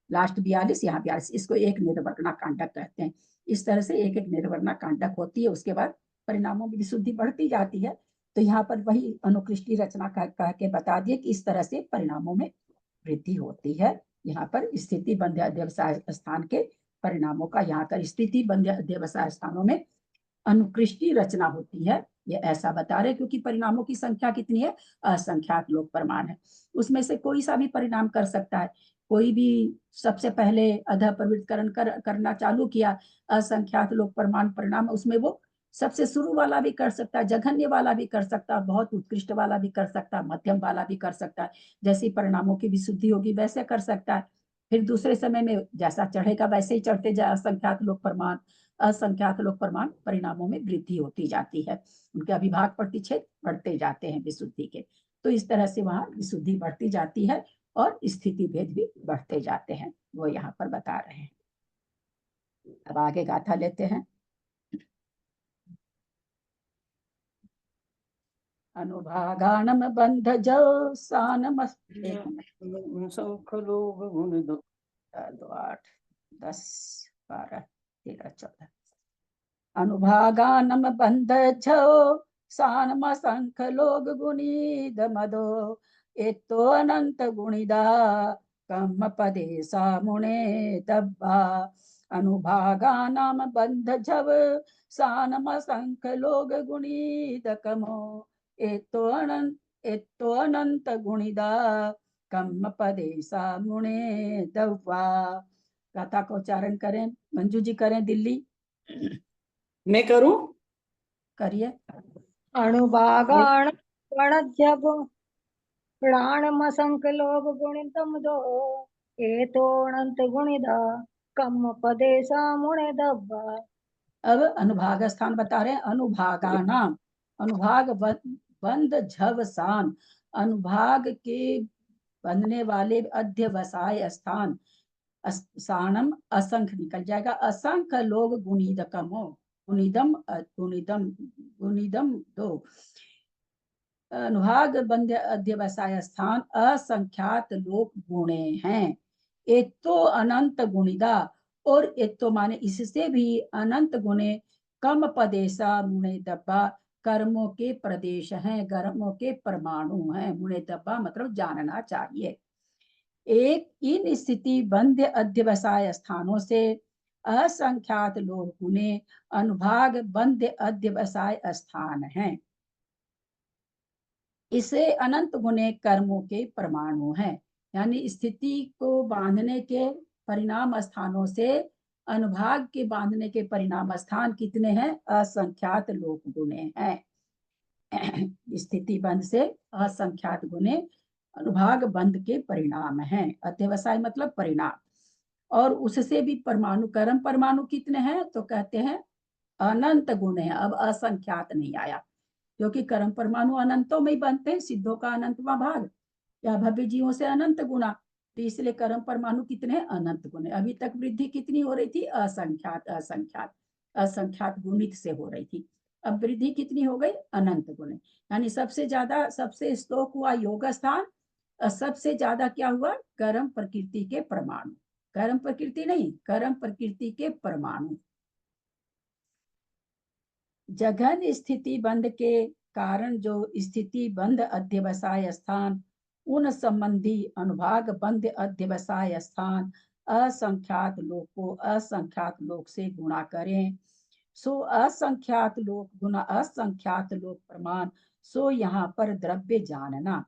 लास्ट 42, यहाँ 42, इसको एक निर्वर्गना कांडक कहते हैं। इस तरह से एक एक निर्वर्गना कांडक होती है, उसके बाद परिणामों में विशुद्धि बढ़ती जाती है। तो यहाँ पर वही अनुकृष्टि रचना कह के बता दिए कि इस तरह से परिणामों में वृद्धि होती है। यहाँ पर स्थिति बंध्य अध्यवसाय स्थान के परिणामों का, यहाँ पर स्थिति बंध्य अध्यवसाय स्थानों में अनुकृष्टि रचना होती है, ये ऐसा बता रहे, क्योंकि परिणामों की संख्या कितनी है, असंख्यात लोक प्रमाण है, उसमें से कोई सा भी परिणाम कर सकता है। कोई भी सबसे पहले अधा प्रवृत्तिकरण करना चालू किया, असंख्यात लोक प्रमाण परिणाम, उसमें वो सबसे शुरू वाला भी कर सकता है, जघन्य वाला भी कर सकता है, बहुत उत्कृष्ट वाला भी कर सकता है, मध्यम वाला भी कर सकता है। जैसी परिणामों की विशुद्धि होगी वैसे कर सकता है। फिर दूसरे समय में जैसा चढ़ेगा वैसे ही चढ़ते जाए। असंख्यात लोक प्रमाण परिणामों में वृद्धि होती जाती है, उनके अभिभाग प्रतिच्छेद बढ़ते जाते हैं विशुद्धि के। तो इस तरह से वहां विशुद्धि बढ़ती जाती है और स्थिति भेद भी बढ़ते जाते हैं, वो यहाँ पर बता रहे हैं। अब आगे गाथा लेते हैं। अनुभागानम बंध जो सानम 8, 10, 12, 13, 14। अनुभागानम बंध छो सानम संख लोग गुणीद मदो एतो अनंत गुणिदा कम पदे सामुने तब्बा। अनुभागानाम बंध जव सानम संख लोग गुणीद कमो एतो अनंत गुणिदा कम पदे सामुने दब्बा। गाथा को उच्चारण करें, मंजू जी करें दिल्ली। मैं करूं? करिए। अणुभागाण गणजब प्राणमसंक लोग गुणितम दो एतो अनंत गुणिदा कम पदे सामुणे दब्बा। अब अनुभाग स्थान बता रहे हैं। अनुभागा नाम, अनुभाग बंद झव सान, अनुभाग के बंधने वाले अध्यवसाय स्थान। सानम असंख्य निकल जाएगा, असंख्य लोग गुणिदकमो, गुणिदम गुणिदम गुणिदम दो। अनुभाग बंध अध्यवसाय स्थान असंख्यात लोक गुणे हैं। एतो अनंत गुणिदा, और एतो माने इससे भी अनंत गुणे कम पदेशा मुने दब्बा, कर्मों के प्रदेश हैं, कर्मों के परमाणु हैं। मुने दब्बा मतलब जानना चाहिए। एक इन स्थिति बंध अध्यवसाय स्थानों से असंख्यात लोक गुणे अनुभाग बंध अध्यवसाय स्थान हैं। इसे अनंत गुणे कर्मों के परमाणु हैं। यानी स्थिति को बांधने के परिणाम स्थानों से अनुभाग के बांधने के परिणाम स्थान कितने हैं? असंख्यात लोक गुणे हैं। स्थिति बंध से असंख्यात गुणे अनुभाग बंध के परिणाम हैं। अध्यवसाय मतलब परिणाम, और उससे भी परमाणु, कर्म परमाणु कितने हैं? तो कहते हैं अनंत गुण है। अब असंख्यात नहीं आया, क्योंकि कर्म परमाणु अनंतों में ही बनते हैं। सिद्धों का अनंतवा भाग या भव्य जीवों से अनंत गुणा, तो इसलिए कर्म परमाणु कितने हैं? अनंत गुणे। अभी तक वृद्धि कितनी हो रही थी? असंख्यात असंख्यात असंख्यात गुणित से हो रही थी। अब वृद्धि कितनी हो गई? अनंत गुणे। यानी सबसे ज्यादा, सबसे स्तोक हुआ योग स्थान, सबसे ज्यादा क्या हुआ? कर्म प्रकृति के परमाणु। कर्म प्रकृति नहीं, कर्म प्रकृति के परमाणु। जघन स्थिति बंध के कारण जो स्थिति बंध अध्यवसाय स्थान, उन संबंधी अनुभाग बंध अध्यवसाय स्थान असंख्यात लोक को असंख्यात लोक से गुणा करें। सो असंख्यात लोक गुना असंख्यात लोक प्रमाण, सो यहाँ पर द्रव्य जानना।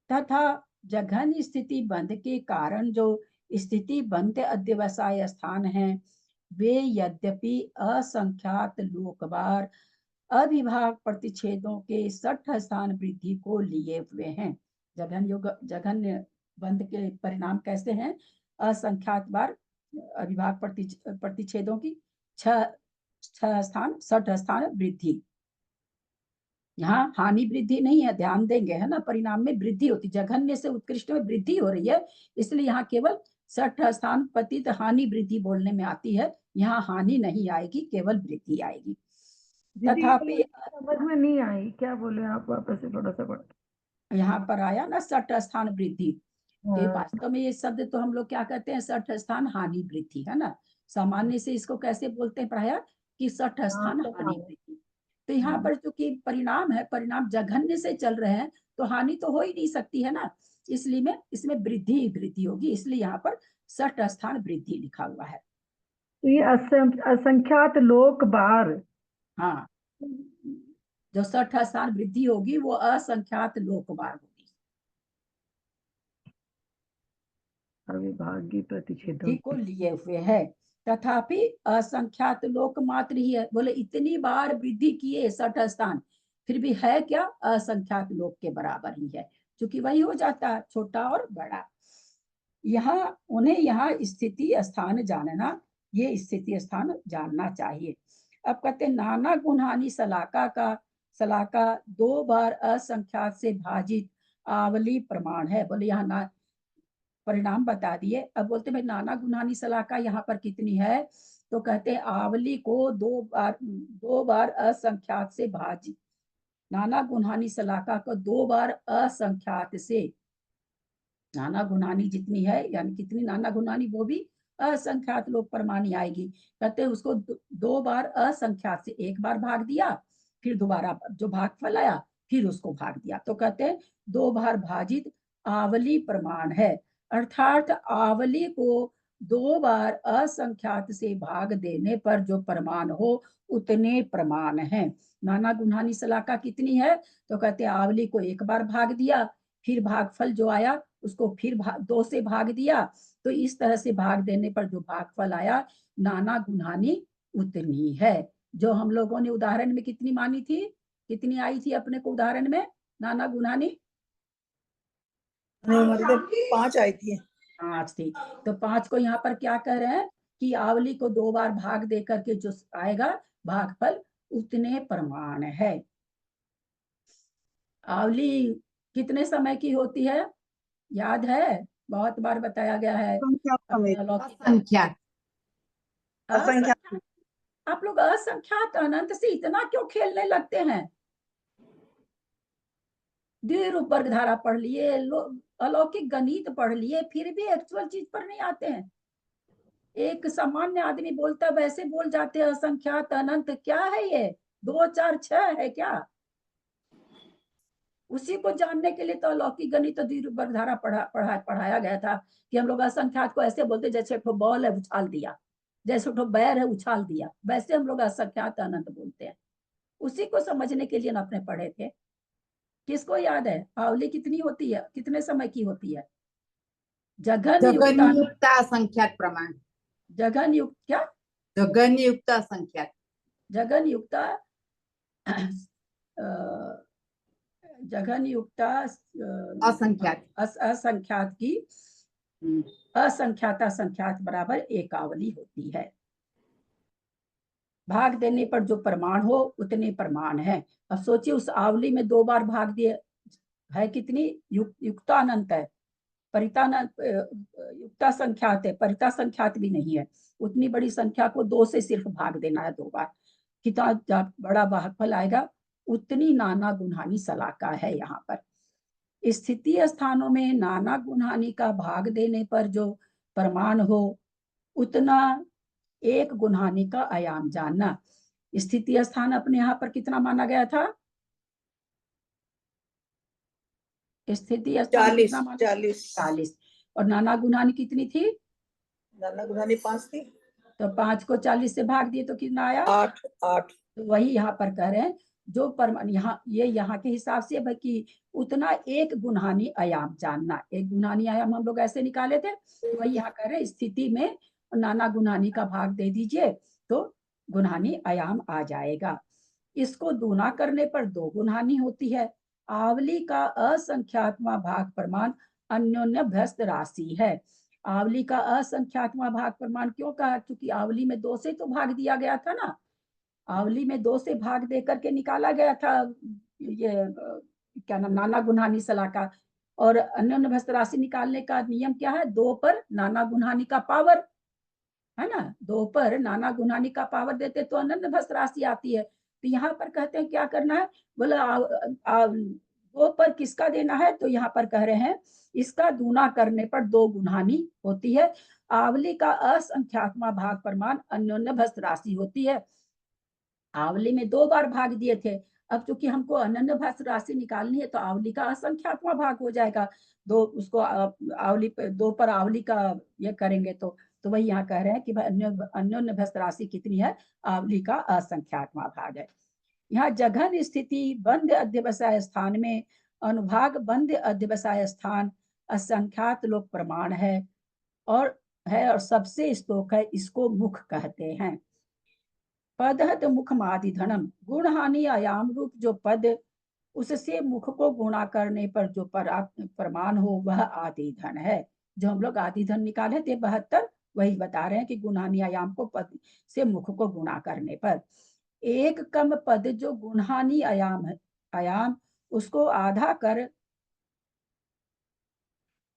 तथा जघन स्थिति बंध के कारण जो स्थिति बंध अध्यवसाय स्थान है, वे यद्यपि असंख्यात लोकवार अभिभाग प्रतिच्छेदों के 60 स्थान वृद्धि को लिए हुए हैं। जघन्य बंध के परिणाम कैसे हैं? असंख्यात बार अभिभाग प्रतिच्छेदों की 6 स्थान 60 स्थान वृद्धि। यहाँ हानि वृद्धि नहीं है, ध्यान देंगे, है ना। परिणाम में वृद्धि होती, जघन्य से उत्कृष्ट में वृद्धि हो रही है, इसलिए यहाँ केवल 60 स्थान पतित हानि वृद्धि बोलने में आती है। यहाँ हानि नहीं आएगी, केवल वृद्धि आएगी। तथापि समझ में नहीं आई, क्या बोले आप? वापस से थोड़ा सा पढ़। यहाँ पर आया ना 60 स्थान वृद्धि, ये वास्तव में ये शब्द तो हम लोग क्या कहते हैं? 60 स्थान हानि वृद्धि, है ना। सामान्य से इसको कैसे बोलते हैं प्रायः? कि 60 स्थान हानि वृद्धि। तो यहाँ पर चूंकि परिणाम है, परिणाम जघन्य से चल रहे हैं, तो हानि तो हो ही नहीं सकती, है ना। इसलिए में इसमें वृद्धि वृद्धि होगी, इसलिए यहाँ पर 60 स्थान वृद्धि लिखा हुआ है। तो ये असंख्यात लोक बार, हाँ, जो 60 स्थान वृद्धि होगी वो असंख्यात लोक बार होगी। अविभागी प्रतिच्छेदों वृद्धि को लिए हुए है। तथापि असंख्यात लोक मात्र ही है। बोले इतनी बार वृद्धि किए 60 स्थान, फिर भी है क्या, असंख्यात लोक के बराबर ही है, क्योंकि वही हो जाता है छोटा और बड़ा। यहाँ उन्हें यहाँ स्थिति स्थान जानना, ये स्थिति स्थान जानना चाहिए। अब कहते हैं नाना गुणहानि सलाका 2 बार असंख्यात से भाजित आवली प्रमाण है। बोले यहाँ ना परिणाम बता दिए। अब बोलते भाई नाना गुणहानि सलाका यहाँ पर कितनी है, तो कहते हैं आवली को 2 बार असंख्यात से भाजित, नाना गुणहानि सलाका को 2 बार असंख्यात से, नाना गुणानी जितनी है यानी कितनी नाना गुणानी, वो भी असंख्यात लोक प्रमाणी आएगी। कहते हैं उसको 2 बार असंख्यात से, एक बार भाग दिया, फिर दोबारा जो भागफल आया फिर उसको भाग दिया, तो कहते हैं 2 बार भाजित आवली प्रमाण है। अर्थात आवली को 2 बार असंख्यात से भाग देने पर जो प्रमाण हो उतने प्रमाण हैं। नाना गुणानी सलाका कितनी है, तो कहते हैं आवली को एक बार भाग दिया, फिर भागफल जो आया उसको फिर 2 से भाग दिया, तो इस तरह से भाग देने पर जो भागफल आया नाना गुणानी उतनी है। जो हम लोगों ने उदाहरण में कितनी मानी थी, कितनी आई थी अपने को उदाहरण में नाना गुणानी, हमारी तो 5 आई थी। 5 थी। तो 5 को यहाँ पर क्या कह रहे हैं कि आवली को 2 बार भाग दे करके जो आएगा भागफल उतने प्रमाण है। आवली कितने समय की होती है, याद है, बहुत बार बताया गया है। असंख्यात असंख्यात। आप लोग असंख्यात अनंत से इतना क्यों खेलने लगते हैं? द्विरूप वर्ग धारा पढ़ लिए, अलौकिक गणित पढ़ लिए, फिर भी एक्चुअल चीज पर नहीं आते हैं। एक सामान्य आदमी बोलता वैसे बोल जाते हैं असंख्यात अनंत, क्या है ये 2 4 6 है क्या? उसी को जानने के लिए तो अलौकिक गणित द्विरूप वर्ग धारा पढ़ाया गया था कि हम लोग असंख्यात को ऐसे बोलते जैसे ठो बॉल है उछाल दिया, जैसे ठो बैर है उछाल दिया, वैसे हम लोग असंख्यात अनंत बोलते हैं। उसी को समझने के लिए ना अपने पढ़े थे। किसको याद है आवली कितनी होती है, कितने समय की होती है? जघन जगन्युक्त असंख्यात प्रमाण, जघन युक्त क्या, जगन्युक्त असंख्यात, जघन युक्त जघन युक्त असंख्यात, असंख्यात की असंख्यात असंख्यात बराबर एक आवली होती है। भाग देने पर जो प्रमाण हो उतने प्रमाण है। अब सोचिए उस आवली में 2 बार भाग दिए है कितनी, युक्तानंत है, युक्ता संख्यात है, परिता संख्यात भी नहीं है। उतनी बड़ी संख्या को 2 से सिर्फ भाग देना है 2 बार, कितना बड़ा भागफल आएगा उतनी नाना गुणहानि सलाका है। यहाँ पर स्थिति स्थानों में नाना गुणहानि का भाग देने पर जो प्रमाण हो उतना एक गुणहानि का आयाम जानना। स्थिति स्थान अपने यहाँ पर कितना माना गया था, स्थिति स्थान 40, और नाना गुणहानि कितनी थी, नाना गुणानी 5 थी, तो 5 को 40 से भाग दिए तो कितना आया 8। तो वही यहाँ पर कह रहे हैं जो परमाणु यहाँ ये यहाँ के हिसाब से भाई कि उतना एक गुणहानि आयाम जानना। एक गुणहानि आयाम हम लोग ऐसे निकाले थे, तो वही यहाँ कह रहे हैं स्थिति में नाना गुणहानि का भाग दे दीजिए तो गुणहानि आयाम आ जाएगा। इसको दूना करने पर 2 गुणहानि होती है। आवली का असंख्यात्मा भाग प्रमाण अन्योन्य व्यस्त राशि है। आवली का असंख्यात्मा भाग प्रमाण क्यों कहा, क्योंकि आवली में 2 से तो भाग दिया गया था ना, आवली में 2 से भाग दे करके निकाला गया था ये क्या नाम, नाना गुणहानि सलाका। और अन्योन्य व्यस्त राशि निकालने का नियम क्या है, 2 पर नाना गुणहानि का पावर है ना, 2 पर नाना गुणहानि का पावर देते तो अन्योन्य व्यस्त राशि आती है। तो यहाँ पर कहते हैं क्या करना है, बोला 2 पर किसका देना है, तो यहाँ पर कह रहे हैं इसका दूना करने पर 2 गुणहानि होती है। आवली का असंख्यात्मा भाग प्रमाण अन्योन्य व्यस्त राशि होती है। आवली में 2 बार भाग दिए थे, अब चूंकि हमको अनन्य व्यस्त राशि निकालनी है तो आवली का असंख्यात्मा भाग हो जाएगा। 2 उसको आवली 2 पर आवली का ये करेंगे तो वही यहाँ कह रहे हैं कि भाई अन्योन्य व्यस्त राशि कितनी है, आवली का असंख्यात्मा भाग है। यहाँ जघन स्थिति बंद अध्यवसाय स्थान में अनुभाग बंद अध्यवसाय स्थान असंख्यात लोक प्रमाण है, और है और सबसे स्तोक है, इसको मुख कहते हैं। पदहत मुख आदि धनम, गुण हानि आयाम रूप जो पद, उससे मुख को गुणा करने पर जो प्रमाण हो वह आदि धन है। जो हम लोग आदि धन निकाले थे 72, वही बता रहे हैं कि गुणानी आयाम को पद से मुख को गुणा करने पर। एक कम पद जो गुणहानी आयाम है, आयाम उसको आधा कर,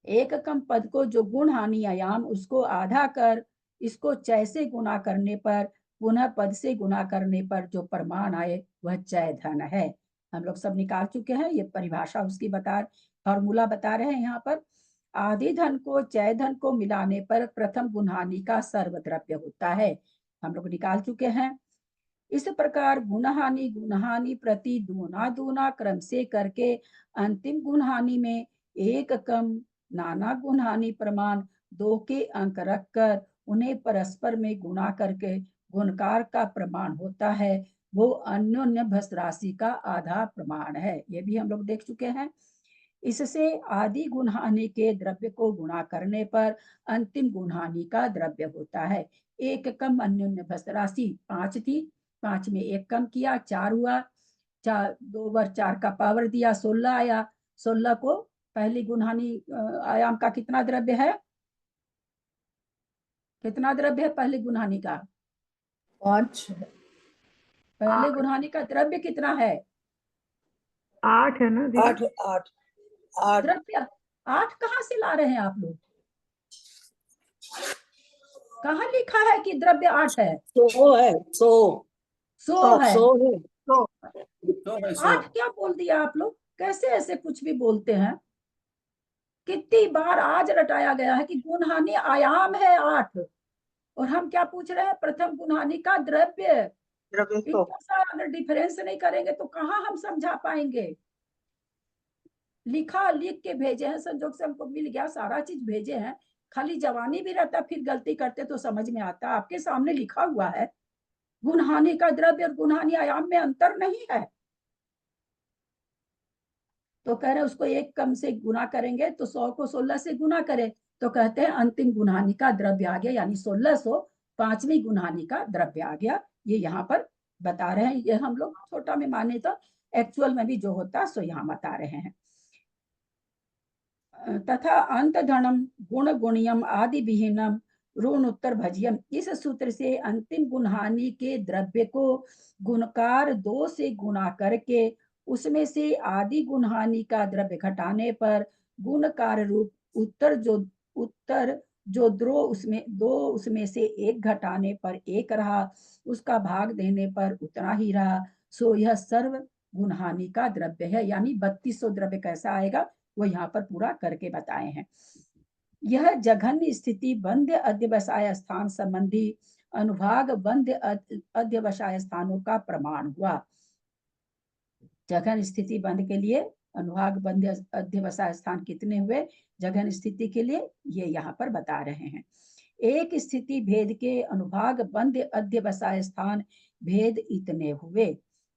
एक कम पद को जो गुण हानि आयाम उसको आधा कर, इसको चय से गुणा करने पर, पुनः पद से गुणा करने पर जो प्रमाण आए वह चय धन है। हम लोग सब निकाल चुके हैं, ये परिभाषा उसकी फॉर्मूला बता रहे हैं यहाँ पर। आदि धन को चय धन को मिलाने पर प्रथम गुणहानि का सर्वद्रव्य होता है, हम लोग निकाल चुके हैं। इस प्रकार गुणहानि प्रति दूना दूना क्रम से करके अंतिम गुणहानि में एक कम नाना गुणहानि प्रमाण 2 के अंक रखकर उन्हें परस्पर में गुणा करके गुणकार का प्रमाण होता है, वो अन्योन्य भस राशि का आधा प्रमाण है। ये भी हम लोग देख चुके हैं। इससे आदि गुणहानि के द्रव्य को गुणा करने पर अंतिम गुणहानि का द्रव्य होता है। एक कम अन्योन्य भस राशि 5 थी, 5 में एक कम किया 4 हुआ, 4 2 बार 4 का पावर दिया 16 आया। 16 को पहली गुणहानि आयाम का कितना द्रव्य है, कितना द्रव्य है पहली गुणहानि का? 5 पहले गुणहानि का द्रव्य कितना है? 8 है ना दीदी? 8 8 8 द्रव्य 8 कहाँ से ला रहे हैं आप लोग? कहाँ लिखा है कि द्रव्य 8 है? 100 है, 100 100 है। 100 है, तो 100 है, 100 8 क्या बोल दिया आप लोग? कैसे ऐसे कुछ भी बोलते हैं? कितनी बार आज रटाया गया है कि गुणहानि आयाम है 8, और हम क्या पूछ रहे हैं? प्रथम गुणहानि का द्रव्य। द्रव्य तो इतना सा अगर डिफरेंस नहीं करेंगे तो कहाँ हम समझा पाएंगे? लिख के भेजे हैं, संजोग से हमको मिल गया, सारा चीज भेजे हैं, खाली जवानी भी रहता फिर गलती करते तो समझ में आता। आपके सामने लिखा हुआ है, गुणहानि का द्रव्य और गुणहानि आयाम में अंतर नहीं है। तो कह रहे उसको एक कम से गुना करेंगे तो 100 को 16 से गुना करें, तो कहते हैं अंतिम गुणहानि का द्रव्य आ गया, यानी 1600 5वीं गुणहानि का द्रव्य आ गया। ये यहाँ पर बता रहे हैं। ये हम लोग छोटा में माने तो एक्चुअल में भी जो होता है सो यहाँ बता रहे हैं। तथा अंत धनम गुण गुणियम आदि विहीनम ऋण उत्तर भजियम, इस सूत्र से अंतिम गुणहानि के द्रव्य को गुणकार 2 से गुणा करके उसमें से आदि गुणहानि का द्रव्य घटाने पर गुणकार रूप उत्तर जो दो उसमें से एक घटाने पर एक रहा, उसका भाग देने पर उतना ही रहा, सो यह सर्व गुणहानि का द्रव्य है। यानी 3200 द्रव्य कैसा आएगा वो यहाँ पर पूरा करके बताए हैं। यह जघन्य स्थिति बंध्य अध्यवसाय स्थान संबंधी अनुभाग बंध्य अध्यवसाय स्थानों का प्रमाण हुआ। जघन स्थिति बंध के लिए अनुभाग बंध अध्यवसाय स्थान कितने हुए जघन स्थिति के लिए, ये यहाँ पर बता रहे हैं। एक स्थिति भेद के अनुभाग बंध अध्यवसाय स्थान भेद इतने हुए,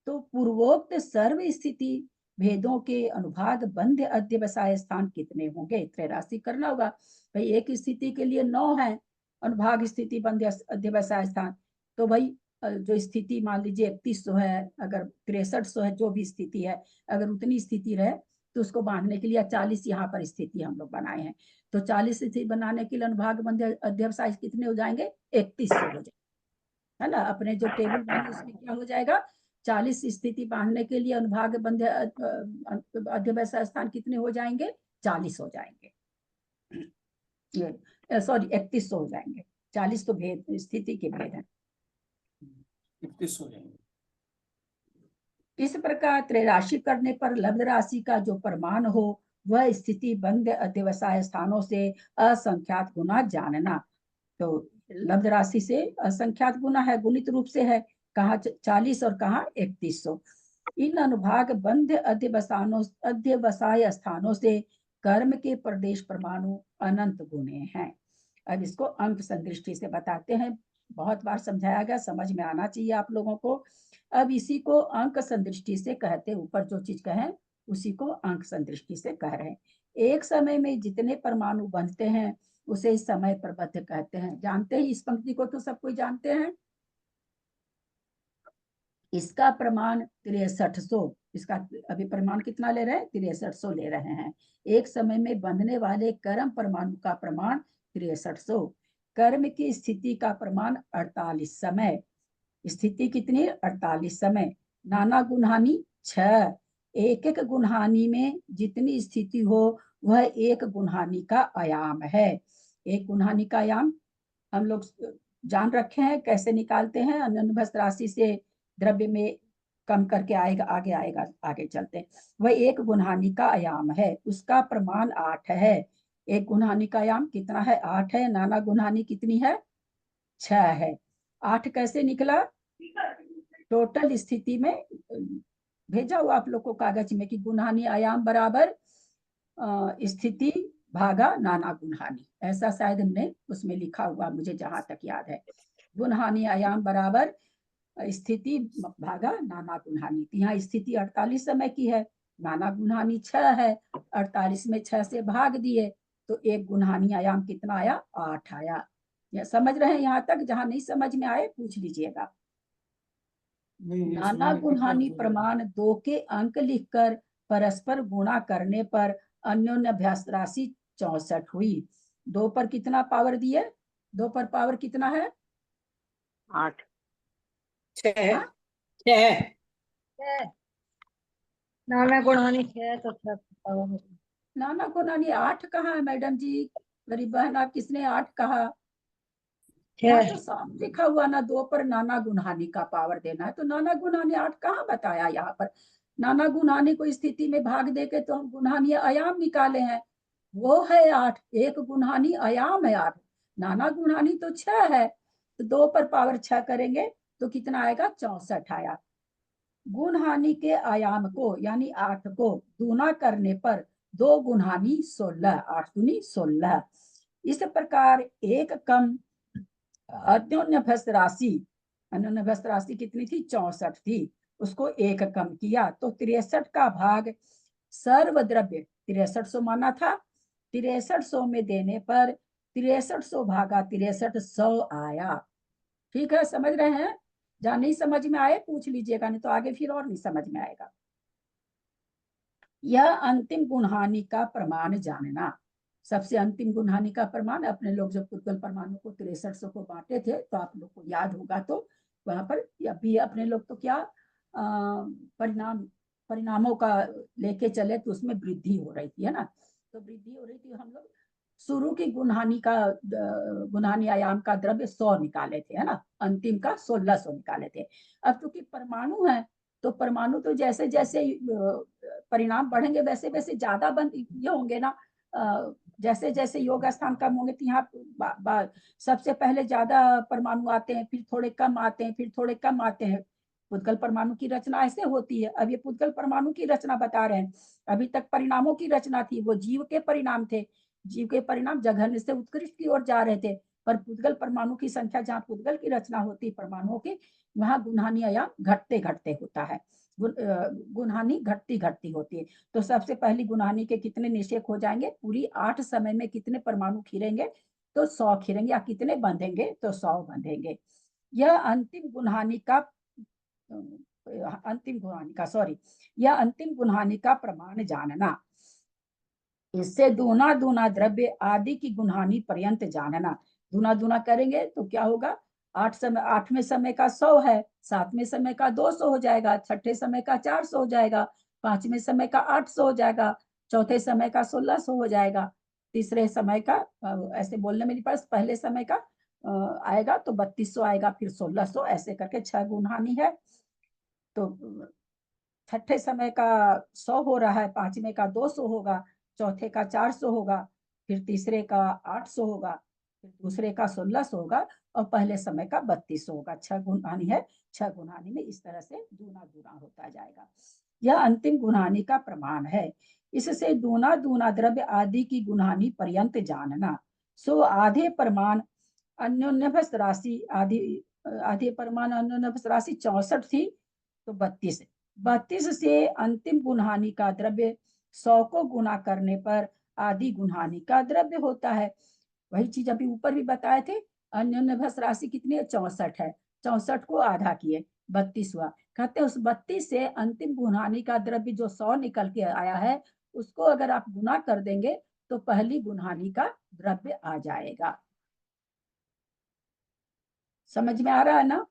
तो पूर्वोक्त सर्व स्थिति भेदों के अनुभाग बंध अध्यवसाय स्थान कितने होंगे? त्रैराशि करना होगा भाई। एक स्थिति के लिए 9 है अनुभाग स्थिति बंध अध्यवसाय स्थान, तो भाई जो स्थिति मान लीजिए 3100 है, अगर 6300 है, जो भी स्थिति है, अगर उतनी स्थिति रहे तो उसको बांधने के लिए 40 यहाँ पर स्थिति हम लोग बनाए हैं, तो 40 स्थिति बनाने के लिए अनुभाग बंध अध्यवसाय कितने हो जाएंगे? 3100 हो जाएंगे, है ना। अपने जो टेबल बने उसमें क्या हो जाएगा? 40 स्थिति बांधने के लिए अनुभाग बंध अध्यवसाय स्थान कितने हो जाएंगे? 40 हो जाएंगे, सॉरी 3100 हो जाएंगे। 40 तो भेद स्थिति के भेद है। 31 हो जाएंगे। इस प्रकार त्रैराशि करने पर लब्ध राशि का जो प्रमाण हो वह स्थिति बंध अध्यवसाय स्थानों से असंख्यात गुना जानना। तो लब्ध राशि से असंख्यात गुना है, गुणित रूप से है, कहाँ 40 और कहाँ 3100। इन अनुभाग बंध अध्यवसाय स्थानों से कर्म के प्रदेश परमाणु अनंत गुणे हैं। अब इसको अंक संदृष्टि से बताते हैं, बहुत बार समझाया गया, समझ में आना चाहिए आप लोगों को। अब इसी को अंक संदृष्टि से कहते, ऊपर जो चीज कहें उसी को अंक संदृष्टि से कह रहे हैं। एक समय में जितने परमाणु बनते हैं उसे समय प्रबद्ध कहते हैं। जानते हैं इस पंक्ति को तो सब कोई जानते हैं। इसका प्रमाण 6300, इसका अभी प्रमाण कितना ले रहे हैं? 6300 ले रहे हैं। एक समय में बंधने वाले कर्म परमाणु का प्रमाण 6300। कर्म की स्थिति का प्रमाण 48 समय। स्थिति कितनी? 48 समय। नाना गुणहानि 6। एक एक गुणहानि में जितनी स्थिति हो वह एक गुणहानि का आयाम है। एक गुणहानि का आयाम हम लोग जान रखे हैं, कैसे निकालते हैं? अन्योन्यभस्त राशि से द्रव्य में कम करके आएगा, आगे आएगा, आगे चलते हैं। वह एक गुणहानि का आयाम है, उसका प्रमाण 8 है। एक गुणहानि का आयाम कितना है? 8 है। नाना गुणहानि कितनी है? 6 है। 8 कैसे निकला? टोटल स्थिति में भेजा हुआ आप लोग को कागज में कि गुणहानि आयाम बराबर स्थिति भागा नाना गुणहानि, ऐसा शायद हमने उसमें लिखा हुआ, मुझे जहां तक याद है। गुणहानि आयाम बराबर स्थिति भागा नाना गुणहानि। यहाँ स्थिति 48 समय की है, नाना गुणहानि 6 है। 48 में 6 से भाग दिए तो एक गुणहानि आयाम कितना आया? 8 आया। या समझ रहे हैं यहाँ तक? जहां नहीं समझ में आए पूछ लीजिएगा। नाना गुणहानि प्रमाण 2 के अंक लिखकर परस्पर गुणा करने पर अन्योन्य अभ्यास राशि 64 हुई। 2 पर कितना पावर दिए? 2 पर पावर कितना है? 8 6 नाना गुणहानि 6 तो 6 नाना गुणहानि 8 कहाँ है मैडम जी? मेरी बहन, आप किसने 8 कहा? यहाँ तो साफ लिखा हुआ ना, 2 पर नाना गुणहानि का पावर देना है, तो नाना गुणहानि 8 कहाँ बताया यहाँ पर? नाना गुणहानि को स्थिति में भाग देके तो हम गुणहानि आयाम निकाले हैं, वो है 8। एक गुणहानि आयाम है 8, नाना गुणहानि तो 6 है, तो 2 पर पावर 6 करेंगे तो कितना आएगा? 64 आया। गुणहानि के आयाम को यानी 8 को दूना करने पर 2 गुणहानि 16, 8 दूनी 16। इस प्रकार एक कम अन्योन्यभ्यस्त राशि कितनी थी? 64 थी, उसको एक कम किया तो 63 का भाग सर्वद्रव्य 6300 माना था, 6300 में देने पर 6300 भागा 6300 आया। ठीक है, समझ रहे हैं? जहां नहीं समझ में आए पूछ लीजिएगा, नहीं तो आगे फिर और नहीं समझ में आएगा। यह अंतिम गुणहानि का प्रमाण जानना। सबसे अंतिम गुणहानि का प्रमाण, अपने लोग जब पुद्गल परमाणु को 6300 को बांटे थे तो आप लोग को याद होगा, तो वहां पर अभी अपने लोग तो क्या परिणामों का लेके चले तो उसमें वृद्धि हो रही थी, है ना? तो वृद्धि हो रही थी, हम लोग शुरू की गुणहानि आयाम का द्रव्य 100 निकाले थे, है ना? अंतिम का 1600 निकाले थे। अब क्योंकि परमाणु है तो परमाणु तो जैसे जैसे परिणाम बढ़ेंगे वैसे वैसे ज्यादा ये होंगे ना। जैसे जैसे योग स्थान कम होंगे तो यहाँ सबसे पहले ज्यादा परमाणु आते हैं, फिर थोड़े कम आते हैं, फिर थोड़े कम आते हैं। पुद्गल परमाणु की रचना ऐसे होती है। अब ये पुद्गल परमाणु की रचना बता रहे हैं, अभी तक परिणामों की रचना थी, वो जीव के परिणाम थे। जीव के परिणाम जघन्य से उत्कृष्ट की ओर जा रहे थे, पर पुद्गल परमाणु की संख्या, जहाँ पुद्गल की रचना होती है परमाणुओं की, वहां गुणहानि आयाम घटते घटते होता है, गुणहानि घटती घटती होती है। तो सबसे पहली गुणहानि के कितने निषेक हो जाएंगे? पूरी 8 समय में कितने परमाणु खिरेंगे? तो 100 खिरेंगे। या कितने बंधेंगे? तो 100 बंधेंगे। यह अंतिम गुणहानि का प्रमाण जानना। इससे दूना दूना द्रव्य आदि की गुणहानि पर्यंत जानना। दूना दूना करेंगे तो क्या होगा? 8वें समय का 100 है, 7वें समय का 200 हो जाएगा, 6ठे समय का 400 हो जाएगा, 5वें समय का 800 हो जाएगा, चौथे समय का 1600 हो जाएगा, तीसरे समय का ऐसे बोलने में नहीं पड़ा, पहले समय का आएगा तो 3200 आएगा, फिर 1600, ऐसे करके 6 गुणहानि है। तो 6ठे समय का 100 हो रहा है, 5वें का 200 होगा, चौथे का 400 होगा, फिर तीसरे का 800 होगा, फिर दूसरे का 1600 होगा, और पहले समय का 3200 होगा। 6 गुणहानि है, 6 गुणहानि में इस तरह से दूना दूना होता जाएगा। यह अंतिम गुणहानि का प्रमाण है। इससे दूना दूना द्रव्य आदि की गुणहानि पर्यंत जानना। सो आधे प्रमाण अन्योन्यभ्यस्त राशि आधे प्रमाण अन्योन्यभ्यस्त राशि 64 थी, तो 32 से अंतिम गुणहानि का द्रव्य 100 को गुणा करने पर आदि गुणहानि का द्रव्य होता है। वही चीज अभी ऊपर भी बताए थे। अन्योन्य भस राशि कितनी है? 64 है। 64 को आधा किए 32 हुआ। कहते हैं उस 32 से अंतिम गुणहानि का द्रव्य जो 100 निकल के आया है, उसको अगर आप गुना कर देंगे तो पहली गुणहानि का द्रव्य आ जाएगा। समझ में आ रहा है ना?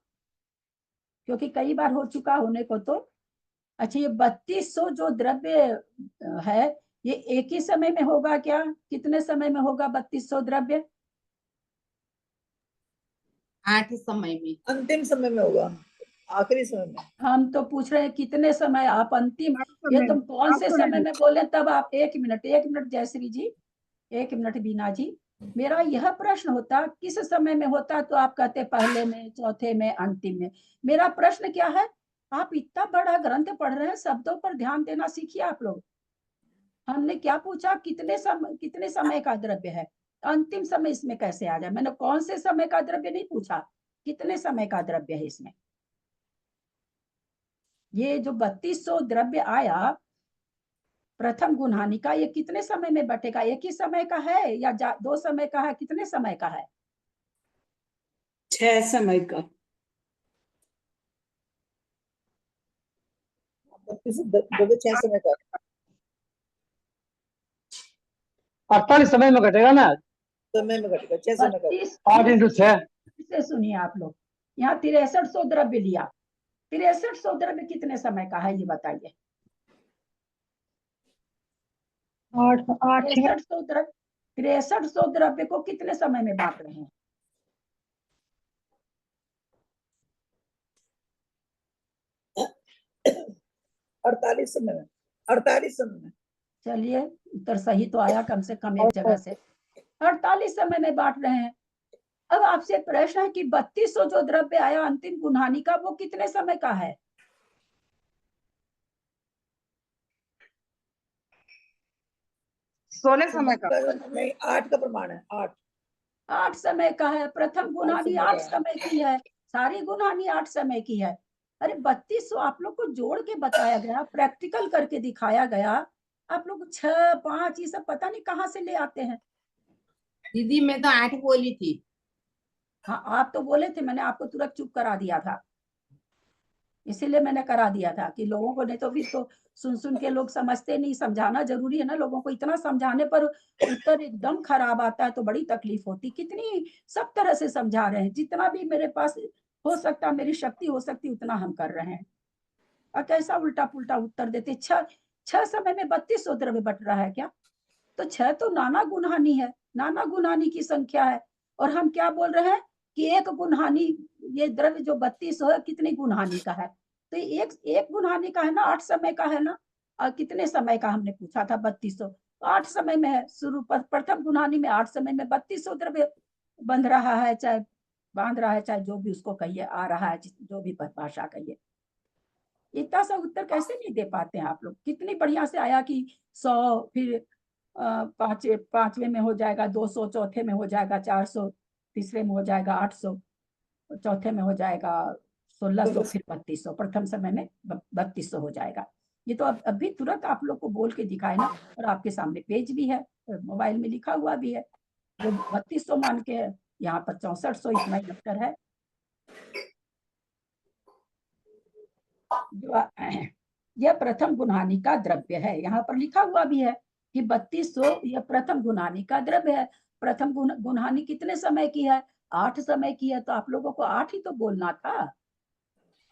क्योंकि कई बार हो चुका होने को तो। अच्छा, ये 3200 जो द्रव्य है, ये एक ही समय में होगा क्या? कितने समय में होगा 3200 द्रव्य? 8 समय में। अंतिम समय में होगा, आखिरी समय में। हम तो पूछ रहे हैं कितने समय? आप अंतिम, आठ ये समय तुम में, कौन आप से तो समय नहीं। में बोले? तब आप एक मिनट जयश्री जी, 1 मिनट बीना जी। मेरा यह प्रश्न होता किस समय में होता, तो आप कहते पहले में, चौथे में, अंतिम में। मेरा प्रश्न क्या है, आप इतना बड़ा ग्रंथ पढ़ रहे हैं, शब्दों पर ध्यान देना सीखिए आप लोग। हमने क्या पूछा? कितने समय का द्रव्य है? अंतिम समय इसमें कैसे आ जाए? मैंने कौन से समय का द्रव्य नहीं पूछा, कितने समय का द्रव्य है इसमें। ये जो 3200 द्रव्य आया प्रथम गुणहानि का, ये कितने समय में बटेगा? एक ही समय का है या 2 समय का है? कितने समय का है? 6 समय का। 6 समय का। 48 समय में घटेगा ना? समय में घटेगा, 6 समय का। 32 8 × 6। से सुनिए आप लोग, यहाँ 6300 द्रव्य लिया। 6300 द्रव्य कितने समय का है ये बताइए? 6300 द्रव्य, 6300 द्रव्य को कितने समय में बांट रहे हैं? 48 समय में, 48 समय में। चलिए, उत्तर सही तो आया कम से कम एक जगह से। 48 समय में बांट रहे हैं। अब आपसे प्रश्न है कि 3200 जो द्रव्य आया अंतिम गुणहानि का, वो कितने समय का है? 16 समय का। नहीं, 8 का प्रमाण है, 8। 8 समय का है। प्रथम गुणहानि समय 8 का है। समय की है, सारी गुणहानि 8 समय की है। अरे 3200 आप लोग को जोड़ के बताया गया, प्रैक्टिकल करके दिखाया गया। आप लोग 6, 5 ये सब पता नहीं कहाँ से ले आते हैं। दीदी मैं तो 8 बोली थी। हाँ, आप तो बोले थे, मैंने आपको तुरंत चुप करा दिया था। इसीलिए मैंने करा दिया था कि लोगों को, नहीं तो फिर तो सुन के लोग समझते नहीं। समझाना जरूरी है ना लोगों को। इतना समझाने पर उत्तर एकदम खराब आता है तो बड़ी तकलीफ होती। कितनी सब तरह से समझा रहे हैं, जितना भी मेरे पास हो सकता, मेरी शक्ति हो सकती, उतना हम कर रहे हैं। और कैसा उल्टा पुल्टा उत्तर देते। 6 समय में 3200 द्रव्य बट रहा है क्या? तो 6 तो नाना गुणहानि है, नाना गुणहानि की संख्या है। और हम क्या बोल रहे हैं कि एक गुणहानि, ये द्रव्य जो 3200 है कितनी गुणहानि का है? तो एक गुणहानि का है ना, 8 समय का है ना। और कितने समय का हमने पूछा था? 3200, तो 8 समय में है। शुरू प्रथम गुणहानि में 8 समय में 3200 द्रव्य बंध रहा है, चाहे बांध रहा है, चाहे जो भी उसको कहिए, आ रहा है, जो भी भाषा कहिए। इतना सा उत्तर कैसे नहीं दे पाते हैं आप लोग? कितनी बढ़िया से आया कि 100, फिर पांचवे में हो जाएगा 200, चौथे में हो जाएगा 400, तीसरे में हो जाएगा 800, चौथे में हो जाएगा 1600, फिर 3200, प्रथम समय में 3200 हो जाएगा। ये तो अब अभी तुरंत आप लोग को बोल के दिखाए ना, और आपके सामने पेज भी है, मोबाइल में लिखा हुआ भी है। वो 3200 मान के है, यहाँ पर 6400, इतना ही उत्तर है। यह प्रथम गुणहानि का द्रव्य है, यहाँ पर लिखा हुआ भी है कि 3200 यह प्रथम गुणहानि का द्रव्य है। प्रथम गुणहानि कितने समय की है? 8 समय की है। तो आप लोगों को 8 ही तो बोलना था।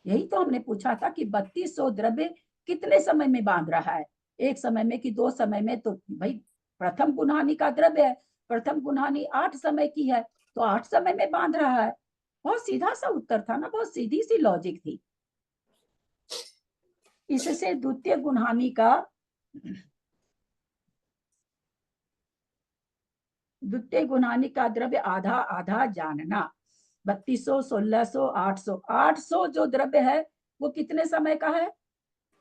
यही तो हमने पूछा था कि 3200 द्रव्य कितने समय में बांध रहा है, एक समय में कि 2 समय में? तो भाई प्रथम गुणहानि का द्रव्य है, प्रथम गुणहानि 8 समय की है, तो 8 समय में बांध रहा है। बहुत सीधा सा उत्तर था ना, बहुत सीधी सी लॉजिक थी। इससे द्वितीय गुणहानि का द्रव्य आधा आधा जानना। 3200, 1600, 800, 800 जो द्रव्य है वो कितने समय का है,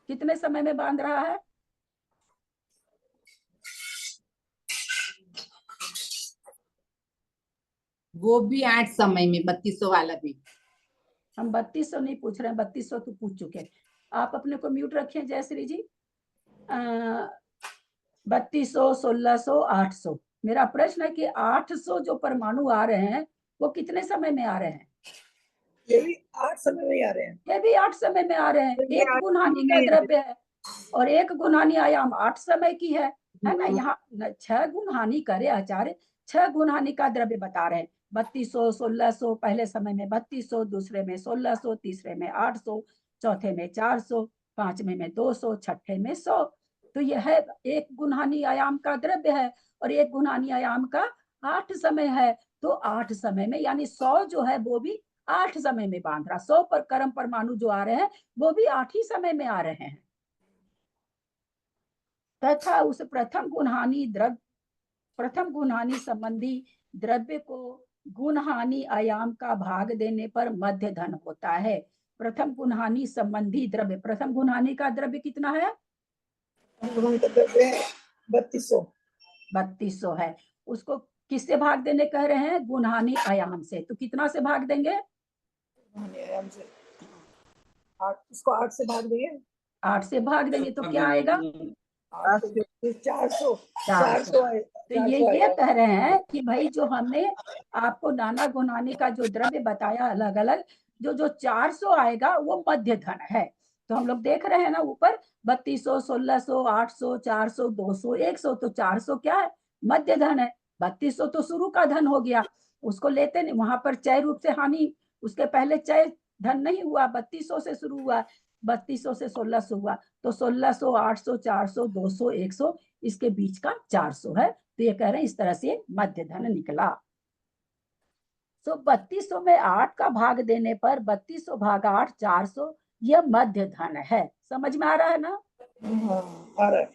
कितने समय में बांध रहा है? वो भी 8 समय में, 3200 वाला भी। हम 3200 नहीं पूछ रहे हैं, 3200 तो पूछ चुके हैं। आप अपने को म्यूट रखिए जयश्री जी। 3200, 1600, 800 मेरा प्रश्न है कि 800 जो परमाणु आ रहे हैं वो कितने समय में आ रहे हैं? ये भी 8 समय में ही आ रहे हैं। ये भी 8 समय में आ रहे हैं। ये एक 8 गुणहानि समय का में ही आ रहे द्रव्य है और एक गुणहानि आयाम 8 समय की है ना। यहाँ 6 गुणहानि करे आचार्य, 6 गुणहानि का द्रव्य बता रहे हैं। 3200, 1600, पहले समय में 3200, दूसरे में 1600, तीसरे में 800, चौथे में 400, पांचवें में 200, छठे में 100। तो यह एक गुणहानि आयाम का द्रव्य है और एक गुणहानि आयाम का 8 समय है। तो 8 समय में यानी 100 जो है वो भी 8 समय में बांध रहा। 100 पर कर्म परमाणु जो आ रहे हैं वो भी 8 ही समय में आ रहे हैं। तथा उस प्रथम गुणहानि संबंधी द्रव्य को गुणहानि आयाम का भाग देने पर मध्य धन होता है। प्रथम गुणहानि संबंधी द्रव्य, प्रथम गुणहानि का द्रव्य कितना है? 3200 3200 है। उसको किससे भाग देने कह रहे हैं? गुणहानि आयाम से। तो कितना से भाग देंगे? आयाम से 8, इसको 8 से भाग देंगे। 8 से भाग देंगे तो क्या आएगा? 400 400। आए। तो ये कह रहे हैं कि भाई जो हमने आपको नाना गुणानी का जो द्रव्य बताया अलग अलग, जो 400 आएगा वो मध्य धन है। तो हम लोग देख रहे हैं ना ऊपर 3200, 1600, 800, 400, 200, 100। तो 400 क्या है? मध्य धन है। 3200 तो शुरू का धन हो गया, उसको लेते नहीं। वहां पर चय रूप से हानि, उसके पहले चय धन नहीं हुआ, 3200 से शुरू हुआ, 3200 से 1600 हुआ। तो 1600, 800, 400, 200, 100, इसके बीच का 400 है। तो ये कह रहे हैं इस तरह से मध्य धन निकला। तो 3200 में 8 का भाग देने पर 3200 भाग 8, 400, यह मध्य धन है। समझ में आ रहा है ना? आ रहा है।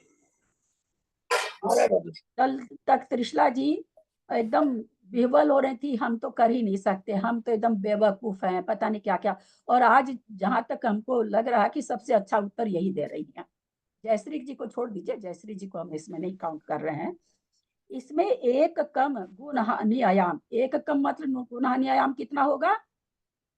कल तक त्रिशला जी एकदम विह्वल हो रही थी, हम तो कर ही नहीं सकते, हम तो एकदम बेवकूफ हैं, पता नहीं क्या क्या। और आज जहां तक हमको लग रहा है कि सबसे अच्छा उत्तर यही दे रही है। जयश्री जी को छोड़ दीजिए, जयश्री जी को हम इसमें नहीं काउंट कर रहे हैं। इसमें एक कम गुणहानि आयाम, एक कम मतलब गुणहानि आयाम कितना होगा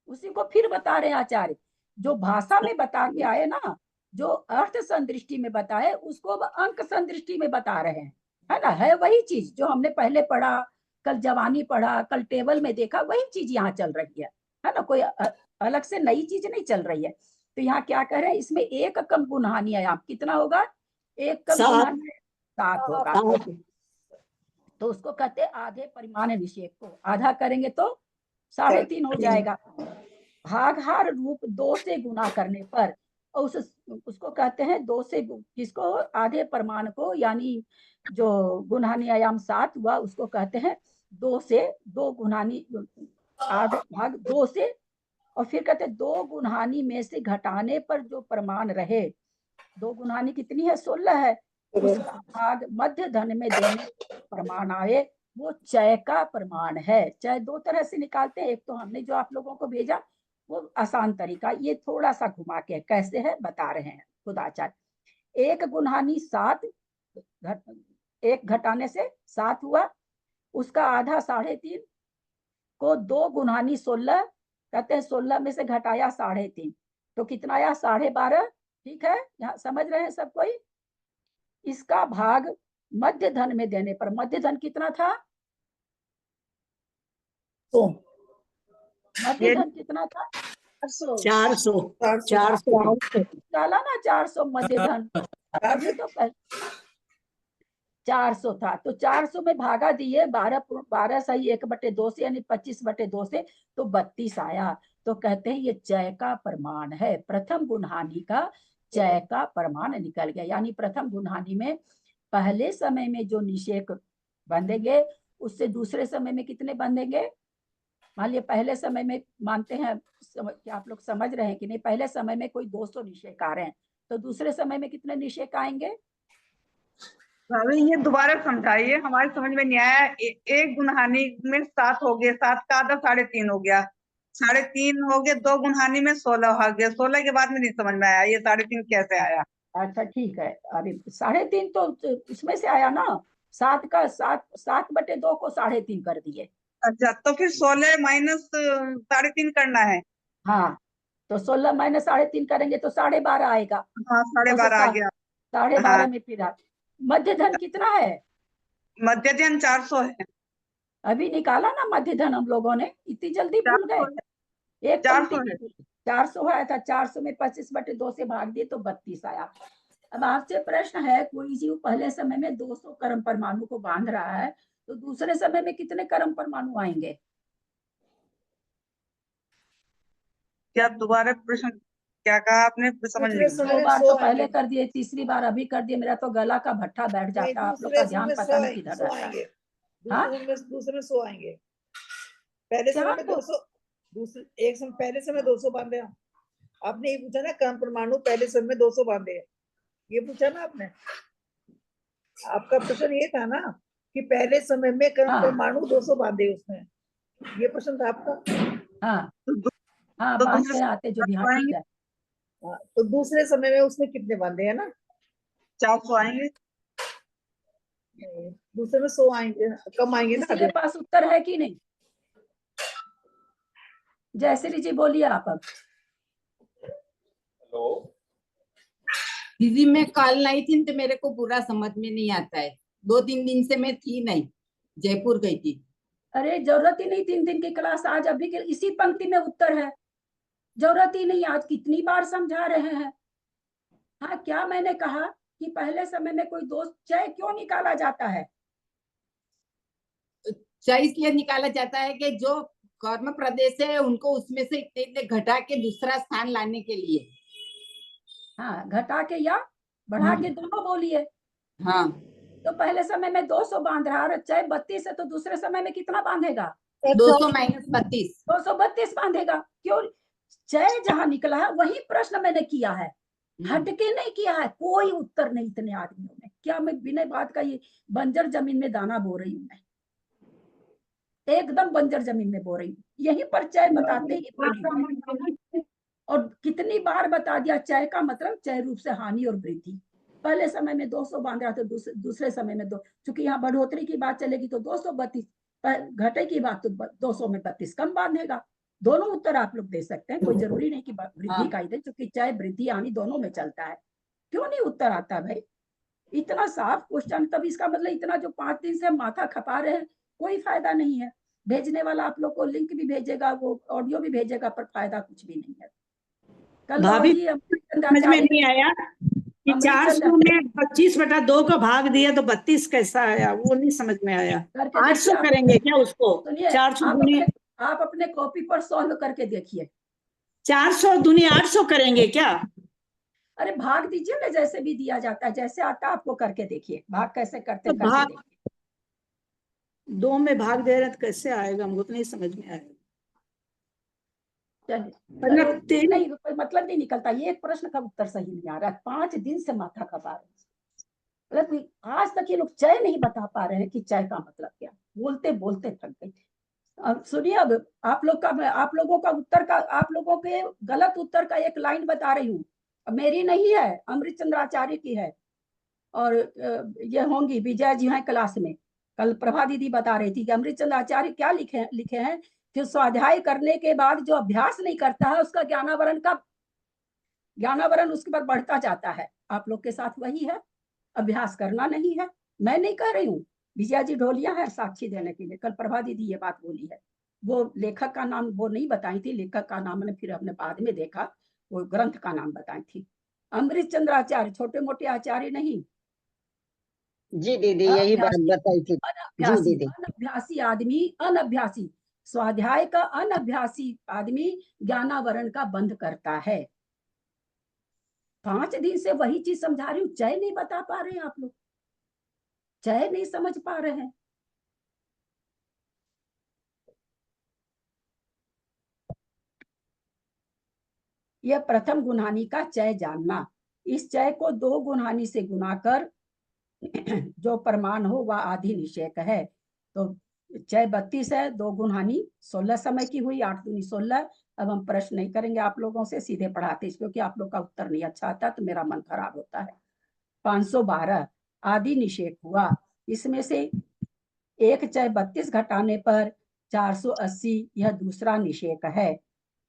उसी को फिर बता रहे हैं आचार्य। जो भाषा में बता के आए ना, जो अर्थ संदृष्टि में बताए उसको अब अंक संदृष्टि में बता रहे हैं, है ना। है वही चीज जो हमने पहले पढ़ा, कल जवानी पढ़ा, कल टेबल में देखा, वही चीज यहाँ चल रही है ना। कोई अलग से नई चीज नहीं चल रही है। तो यहाँ क्या कह रहे हैं, इसमें एक कम गुणहानि आयाम कितना होगा? एक कम गुणहानि 7 होगा। तो उसको कहते हैं आधे परिमाण निषेक को आधा करेंगे तो 3.5 हो जाएगा। भागहार रूप 2 से गुना करने पर, और उसको कहते हैं 2 से, किसको? आधे परिमाण को, यानी जो गुणहानि आयाम 7 हुआ उसको कहते हैं 2 से 2 गुणहानि, आधे भाग 2 से। और फिर कहते हैं 2 गुणहानि में से घटाने पर जो प्रमाण रहे, 2 गुणहानि कितनी है? 16 है। उसका भाग मध्य धन में देने प्रमाण आए, वो चय का प्रमाण है। चय 2 तरह से निकालते हैं, एक तो हमने जो आप लोगों को भेजा वो आसान तरीका, ये थोड़ा सा घुमा के कैसे है बता रहे हैं खुद आचार्य। एक गुणहानि 7, एक घटाने से 7 हुआ, उसका आधा 3.5 को 2 गुणहानि 16, कहते हैं 16 में से घटाया 3.5 तो कितना आया? 12.5। ठीक है, यहाँ समझ रहे हैं सब कोई? इसका भाग मध्य धन में देने पर, मध्य धन कितना था? मध्य धन कितना था? 400 डाला ना 400 मध्य धन, अभी तो 400 था। तो 400 में भागा दिए 12 सही 1/2 से, यानी 25/2 से, तो 32 आया। तो कहते हैं ये चय का प्रमाण है। प्रथम गुणहानि का चय का प्रमाण निकल गया। यानी प्रथम गुणहानि में पहले समय में जो निषेक बंधेंगे उससे दूसरे समय में कितने बंधेंगे? मान लिया पहले समय में मानते हैं कि आप लोग समझ रहे हैं कि नहीं, पहले समय में कोई 200 निषेक आ रहे हैं, तो दूसरे समय में कितने निषेक आएंगे? भाभी ये दोबारा समझाइए, हमारी समझ में नहीं आया। एक गुणहानि में 7 हो गए, 7 का आधा 3.5 हो गया, 3.5 हो गए, 2 गुणहानि में 16 हो गया, 16 के बाद में नहीं समझ में आया ये 3.5 कैसे आया। अच्छा ठीक है, अभी 3.5 तो उसमें से आया ना, 7 का 7/2 को 3.5 कर दिए। अच्छा, तो फिर 16 माइनस 3.5 करना है। हाँ, तो 16 माइनस 3.5 करेंगे तो 12.5 आएगा। हाँ, 12.5 आ गया। 12.5 में फिर मध्य धन कितना है? मध्यधन 400 है। अभी निकाला ना मध्य धन हम लोगों ने, इतनी जल्दी भूल 400 गए। एक 400 पंक्ति है। 400 आया था, 400 में 25/2 से भाग दिए तो 32 आया। अब आपसे प्रश्न है, कोई जीव पहले समय में 200 कर्म परमाणु को बांध रहा है, तो दूसरे समय में कितने कर्म परमाणु आएंगे? क्या दोबारा प्रश्न क्या कहा आपने? समझ नहीं दूसरे आया। 2 समय बार 100 तो पहले आएंगे। कर दिए, तीसरी बार अभी कर दिए, मेरा तो गला का भट्ठा बैठ नहीं, जाता है, आप लोग दूसरे का ध्यान समय पता 100 नहीं किधर रहता है। आएंगे। हाँ? दूसरे में 100 आएंगे। पहले क्या समय में तो? 200, दूसरे एक समय पहले समय 200 बांधे हैं। आपने ये पूछा ना, कर्म परमाणु पहले समय में 200 बांधे हैं, ये पूछा ना आपने। आपका प्रश्न ये था ना कि पहले समय में कर्म हाँ। परमाणु 200 बांधे उसने, ये प्रश्न था आपका। हाँ हाँ, तो बांध दूसरे के आते जो भी, हाँ ठीक है। हाँ, तो दूसरे समय में उसने कितने बांधे हैं ना? 400 आएंगे। नहीं, दूसरे में 100 आएंगे, कम आएंगे ना। किसी के पास उत्तर है कि नहीं? जयश्री जी बोलिए आप अब। दीदी मैं कल नहीं थी तो मेरे को पूरा समझ में नहीं आता है। 2-3 दिन से मैं थी नहीं, जयपुर गई थी। अरे जरूरत ही नहीं 3 दिन की क्लास, आज अभी के इसी पंक्ति में उत्तर है, जरूरत ही नहीं। आज कितनी बार समझा रहे हैं। हाँ, क्या मैंने कहा कि पहले समय में कोई दोस्त चय क्यों निकाला जाता है? चय इसलिए निकाला जाता है कि जो कर्म प्रदेश है उनको उसमें से इतने इतने घटा के दूसरा स्थान लाने के लिए। हाँ, घटा के या बढ़ा के, दोनों बोलिए। हाँ, तो पहले समय में 200 बांध रहा है, चय 32 है, तो दूसरे समय में कितना बांधेगा? 200 - 32। 232 बांधेगा। क्यों? चय जहां निकला है वही प्रश्न मैंने किया है, हटके नहीं किया है। कोई उत्तर नहीं इतने आदमियों में। क्या मैं बिना बात का ये बंजर जमीन में दाना बो रही हूँ? मैं एकदम बंजर जमीन में बो रही हूँ। यहीं पर चय बताते ही बोली, और कितनी बार बता दिया, चय का मतलब चय रूप से हानि और वृद्धि। पहले समय में 200 बांध रहा था, दूसरे समय में 2, चूंकि यहाँ बढ़ोतरी की बात चलेगी तो 232, घटे की बात तो 200 में 32 कम बांधेगा। दोनों उत्तर आप लोग दे सकते हैं, कोई जरूरी नहीं कि वृद्धि का ही दे, क्योंकि चय वृद्धि हानि दोनों में चलता है। क्यों नहीं उत्तर आता भाई? इतना साफ क्वेश्चन, तब इसका मतलब इतना जो 5 दिन से माथा खपा रहे हैं, कोई फायदा नहीं है। भेजने वाला आप लोग को लिंक भी भेजेगा, वो ऑडियो भी भेजेगा, पर फायदा कुछ भी नहीं है। कल भाभी जी समझ में नहीं आया कि 400 में 25/2 का भाग दिया तो 32 कैसा आया, वो नहीं समझ में आया। 800 करेंगे क्या उसको? 400 दुनिया, आप अपने कॉपी पर सॉल्व करके देखिए। 400 दुनिया 800 करेंगे क्या? अरे भाग दीजिए ना, जैसे भी दिया जाता है, जैसे आता है आपको करके देखिए, भाग कैसे करते तो करके भाग देखिए। 2 में भाग दे रहे तो कैसे आएगा? हमको तो नहीं समझ में आएगा। मतलब नहीं, कोई मतलब नहीं निकलता। ये एक प्रश्न का उत्तर सही नहीं आ रहा। 5 दिन से माथा खपा रहे हैं, मतलब आज तक ये लोग चय नहीं बता पा रहे हैं कि चय का मतलब क्या। बोलते बोलते थक गए। अब सुनिए, अब आप लोगों का उत्तर का, आप लोगों के गलत उत्तर का एक लाइन बता रही हूँ। मेरी नहीं है, अमृत चंद्र आचार्य की है। और ये होंगी, विजय जी हैं क्लास में। कल प्रभा दीदी बता रही थी कि अमृत चंद्र आचार्य क्या लिखे हैं कि स्वाध्याय करने के बाद जो अभ्यास नहीं करता है उसका ज्ञानावरण उसके पर बढ़ता जाता है। आप लोग के साथ वही है, अभ्यास करना नहीं है। मैं नहीं कह रही हूँ, विजया जी ढोलिया है साक्षी देने के लिए। कल प्रभा दीदी ये बात बोली है। वो लेखक का नाम वो नहीं बताई थी, लेखक का नाम मैंने फिर अपने बाद में देखा, वो ग्रंथ का नाम बताई थी। अमृत चंद्र आचार्य छोटे मोटे आचार्य नहीं। जी दीदी, यही बात बताई थी। जी दीदी। अनभ्यासी आदमी, अनभ्यासी स्वाध्याय का अनभ्यासी आदमी ज्ञानावरण का बंध करता है। 5 दिन से वही चीज समझा रही हूँ। चय नहीं बता पा रहे हैं आप लोग, चय नहीं समझ पा रहे हैं। यह प्रथम गुणहानि का चय जानना। इस चय को 2 गुणहानि से गुना कर जो प्रमाण हो वह आदि निषेक है। तो चय 32 है, 2 गुणहानि 16 समय की हुई, 8 दूनी 16। अब हम प्रश्न नहीं करेंगे आप लोगों से, सीधे पढ़ाते, क्योंकि आप लोग का उत्तर नहीं अच्छा आता तो मेरा मन खराब होता है। 512 आदि निषेक हुआ। इसमें से एक चय 32 घटाने पर 480, यह दूसरा निषेक है।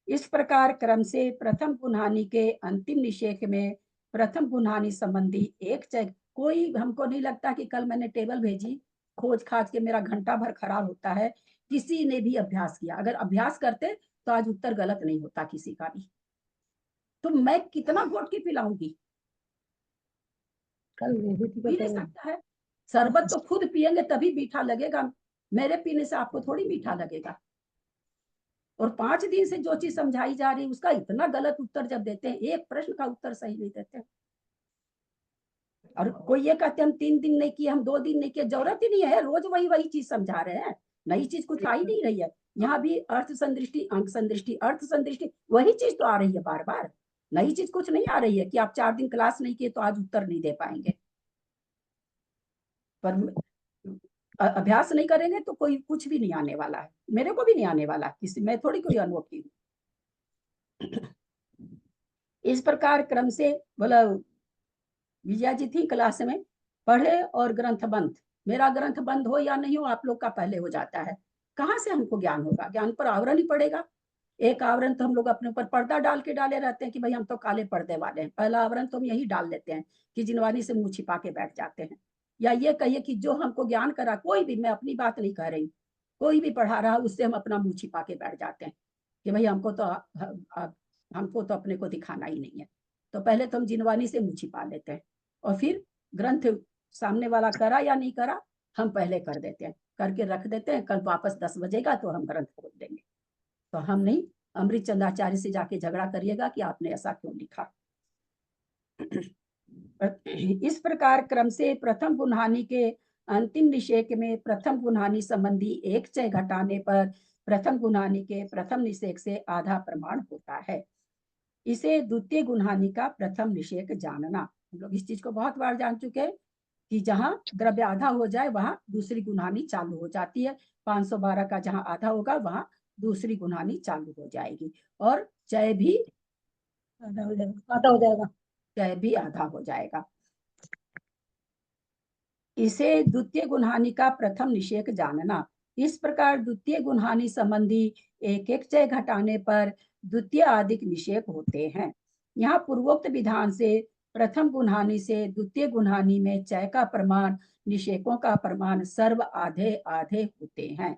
इस प्रकार क्रम से प्रथम गुणहानि के अंतिम निषेक में प्रथम गुणहानि संबंधी एक चय, कोई हमको नहीं लगता कि कल मैंने टेबल भेजी खोज खाज के मेरा घंटा भर खराब होता है। किसी ने भी अभ्यास किया, अगर अभ्यास करते तो आज उत्तर गलत नहीं होता किसी का भी। तो मैं कितना घोट के पिलाऊंगी? कल भी पी नहीं सकता है। शरबत तो खुद पियेंगे तभी मीठा लगेगा, मेरे पीने से आपको थोड़ी मीठा लगेगा। और 5 दिन से जो चीज समझाई जा रही है उसका इतना गलत उत्तर जब देते हैं, एक प्रश्न का उत्तर सही नहीं देते। और कोई ये कहते हम 3 दिन नहीं किए, हम 2 दिन नहीं किए, जरूरत ही नहीं है, रोज वही वही चीज समझा रहे हैं, नई चीज कुछ आ ही नहीं रही है। यहाँ भी अर्थ संदृष्टि, अंक संदृष्टि, अर्थ संदृष्टि, वही चीज तो आ रही है बार बार, नई चीज कुछ नहीं आ रही है कि आप 4 दिन क्लास नहीं किए तो आज उत्तर नहीं दे पाएंगे। पर अभ्यास नहीं करेंगे तो कोई कुछ भी नहीं आने वाला है, मेरे को भी नहीं आने वाला, किसी मैं थोड़ी कोई अनोखी हूँ। इस प्रकार क्रम से बोला विजया जी थी क्लास में, पढ़े और ग्रंथ बंद, मेरा ग्रंथ बंद हो या नहीं हो आप लोग का पहले हो जाता है। कहाँ से हमको ज्ञान होगा? ज्ञान पर आवरण ही पड़ेगा। एक आवरण तो हम लोग अपने ऊपर पर्दा डाल के डाले रहते हैं कि भाई हम तो काले पर्दे वाले हैं, पहला आवरण तो हम यही डाल देते हैं कि जिनवानी से मुंह छिपा के बैठ जाते हैं। या ये कहिए कि जो हमको ज्ञान करा, कोई भी, मैं अपनी बात नहीं कह रही, कोई भी पढ़ा रहा उससे हम अपना मुंह छिपा के बैठ जाते हैं कि भाई हमको तो अपने को दिखाना ही नहीं है। तो पहले तो हम जिनवानी से मुंह छिपा लेते हैं और फिर ग्रंथ सामने वाला करा या नहीं करा हम पहले कर देते हैं, करके रख देते हैं, कल वापस 10 बजेगा तो हम ग्रंथ खोल देंगे। तो हम नहीं, अमृत चंद्राचार्य से जाके झगड़ा करिएगा कि आपने ऐसा क्यों लिखा। इस प्रकार क्रम से प्रथम गुणहानि के अंतिम निषेक में प्रथम गुणहानि संबंधी एक चय घटाने पर प्रथम गुणहानि के प्रथम निषेक से आधा प्रमाण होता है। इसे द्वितीय गुणहानि का प्रथम निषेक जानना। हम लोग इस चीज को बहुत बार जान चुके हैं कि जहां द्रव्य आधा हो जाए वहां दूसरी गुणहानि चालू हो जाती है। 512 का जहां आधा होगा वहां दूसरी गुणहानि चालू हो जाएगी और चय भी आधा हो जाएगा। चय भी आधा हो जाएगा। इसे द्वितीय गुणहानि का प्रथम निषेक जानना। इस प्रकार द्वितीय गुणहानि संबंधी एक एक चय घटाने पर द्वितीय आदिक निषेक होते हैं। यहाँ पूर्वोक्त विधान से प्रथम गुणहानि से द्वितीय गुणहानि में चय का प्रमाण, निषेकों का प्रमाण सर्व आधे आधे होते हैं।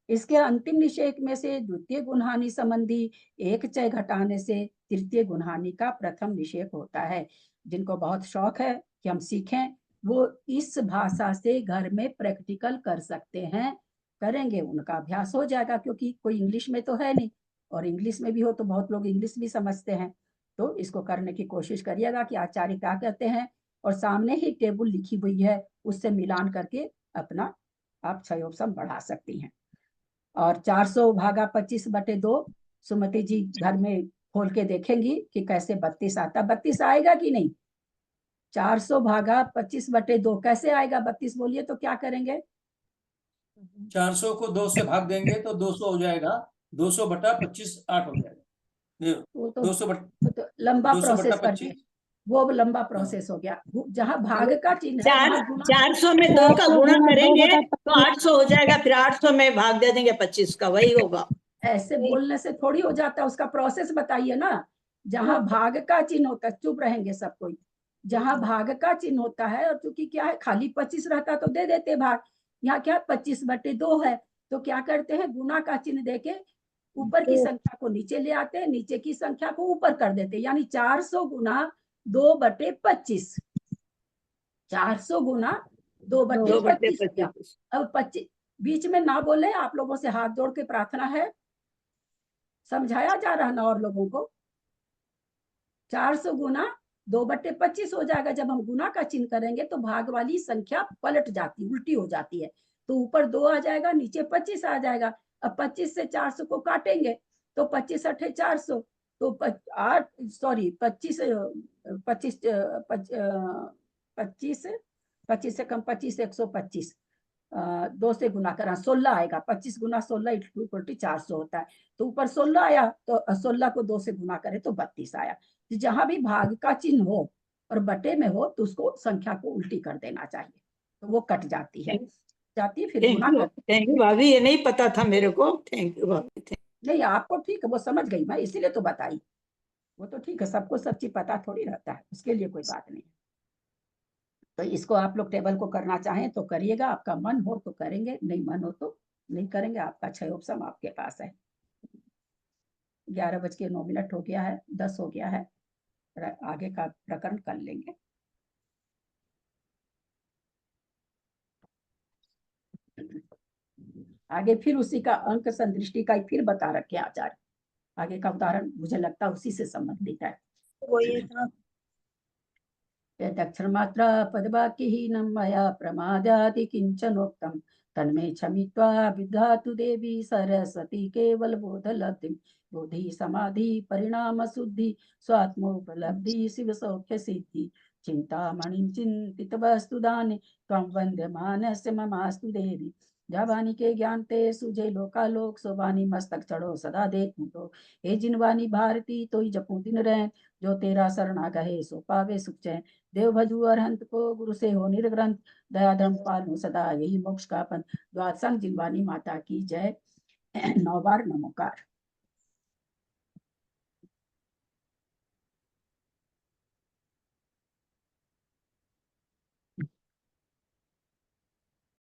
इसके अंतिम निषेक में से द्वितीय गुणहानि संबंधी एक चय घटाने से तृतीय गुणहानि का प्रथम निषेक होता है। जिनको बहुत शौक है कि हम सीखें, वो इस भाषा से घर में प्रैक्टिकल कर सकते हैं, करेंगे उनका अभ्यास हो जाएगा, क्योंकि कोई इंग्लिश में तो है नहीं, और इंग्लिश में भी हो तो बहुत लोग इंग्लिश भी समझते हैं। तो इसको करने की कोशिश करिएगा कि आचार्य क्या कहते हैं, और सामने ही टेबल लिखी हुई है उससे मिलान करके अपना आप क्षयोपम बढ़ा सकती हैं। और 400 भागा 25/2 सुमति जी घर में खोल के देखेंगी कि कैसे 32 आता। 32 आएगा कि नहीं? 400 भागा 25/2 कैसे आएगा? 32 बोलिए तो क्या करेंगे? 400 को 2 से भाग देंगे तो 200 हो जाएगा, 200/25 8 हो जाएगा। वो 200 तो लंबा प्रोसेस कर 200/25 वो लंबा प्रोसेस हो गया। जहां भाग का चिन्ह है चार वहां गुणा 400 में 2 का गुणा करेंगे तो 800 हो जाएगा, फिर 800 में भाग दे देंगे 25 का, वही होगा। ऐसे बोलने से थोड़ी हो जाता है, उसका प्रोसेस बताइए ना। जहां भाग का चिन्ह होता है, चुप रहेंगे सब कोई, जहां भाग का चिन्ह होता है, और चूंकि क्या है खाली 25 रहता तो दे देते भाग, यहाँ क्या 25/2 है तो क्या करते हैं गुणा का चिन्ह देके ऊपर की संख्या को नीचे ले आते हैं, नीचे की संख्या को ऊपर कर देते हैं, यानी 400 गुना 2/25, 400 गुना 2/25। अब 25 बीच में ना बोले, आप लोगों से हाथ जोड़ के प्रार्थना है, समझाया जा रहा ना और लोगों को। 400 गुना 2/25 हो जाएगा। जब हम गुना का चिन्ह करेंगे तो भाग वाली संख्या पलट जाती, उल्टी हो जाती है, तो ऊपर 2 आ जाएगा, नीचे 25 आ जाएगा। अब 25 से 400 को काटेंगे तो 25 8 400, तो 25 25 से कम 25 125, 2 से गुना करा 16 आएगा। 25 गुना 16 = 400 होता है। तो ऊपर 16 आया तो 16 को 2 से गुना करे तो 32 आया। तो जहां भी भाग का चिन्ह हो और बटे में हो तो उसको संख्या को उल्टी कर देना चाहिए, तो वो कट जाती है फिर गुना कर। थैंक यू भाभी, ये नहीं पता था मेरे को। थैंक यू भाभी। नहीं आपको ठीक है, वो समझ गई मैं, इसीलिए तो बताई। वो तो ठीक है, सबको सब चीज पता थोड़ी रहता है, उसके लिए कोई बात नहीं। तो इसको आप लोग टेबल को करना चाहें तो करिएगा, आपका मन हो तो करेंगे, नहीं मन हो तो नहीं करेंगे। आपका 6 ऑप्शन आपके पास है। 11:09 हो गया है, 10 हो गया है, आगे का प्रकरण कर लेंगे। आगे फिर उसी का अंक संदृष्टि का फिर बता रखे आचार्य। आगे का उदाहरण मुझे लगता है उसी से संबंधित है। वही था। यदक्षरमात्रा पदवाक्यहीनं मया प्रमादादि किञ्चनोक्तं तन्मे क्षमित्वा विधातु देवी सरस्वती केवल बोधलब्धिं। बोधि समाधि परिणाम शुद्धि स्वात्मोपलब्धि शिव सौख्य सिद्धि। चिंतामणिं चिंतित वस्तु दाने त्वं वन्द्यमानस्य ममास्तु देवी। जावानी के ज्ञान ते सुझे लोकालोक सोवानी मस्तक चढ़ो सदा देखूं तो। हे जिनवानी भारती तोई जपू दिन रैन जो तेरा शरणा कहे सो पावे सुख चैन। देव भजू अरहंत को गुरु से हो निर्ग्रंथ दया धर्म पालू सदा यही मोक्ष का पंथ। द्वादशांग जिनवानी माता की जय। 9 बार नमोकार।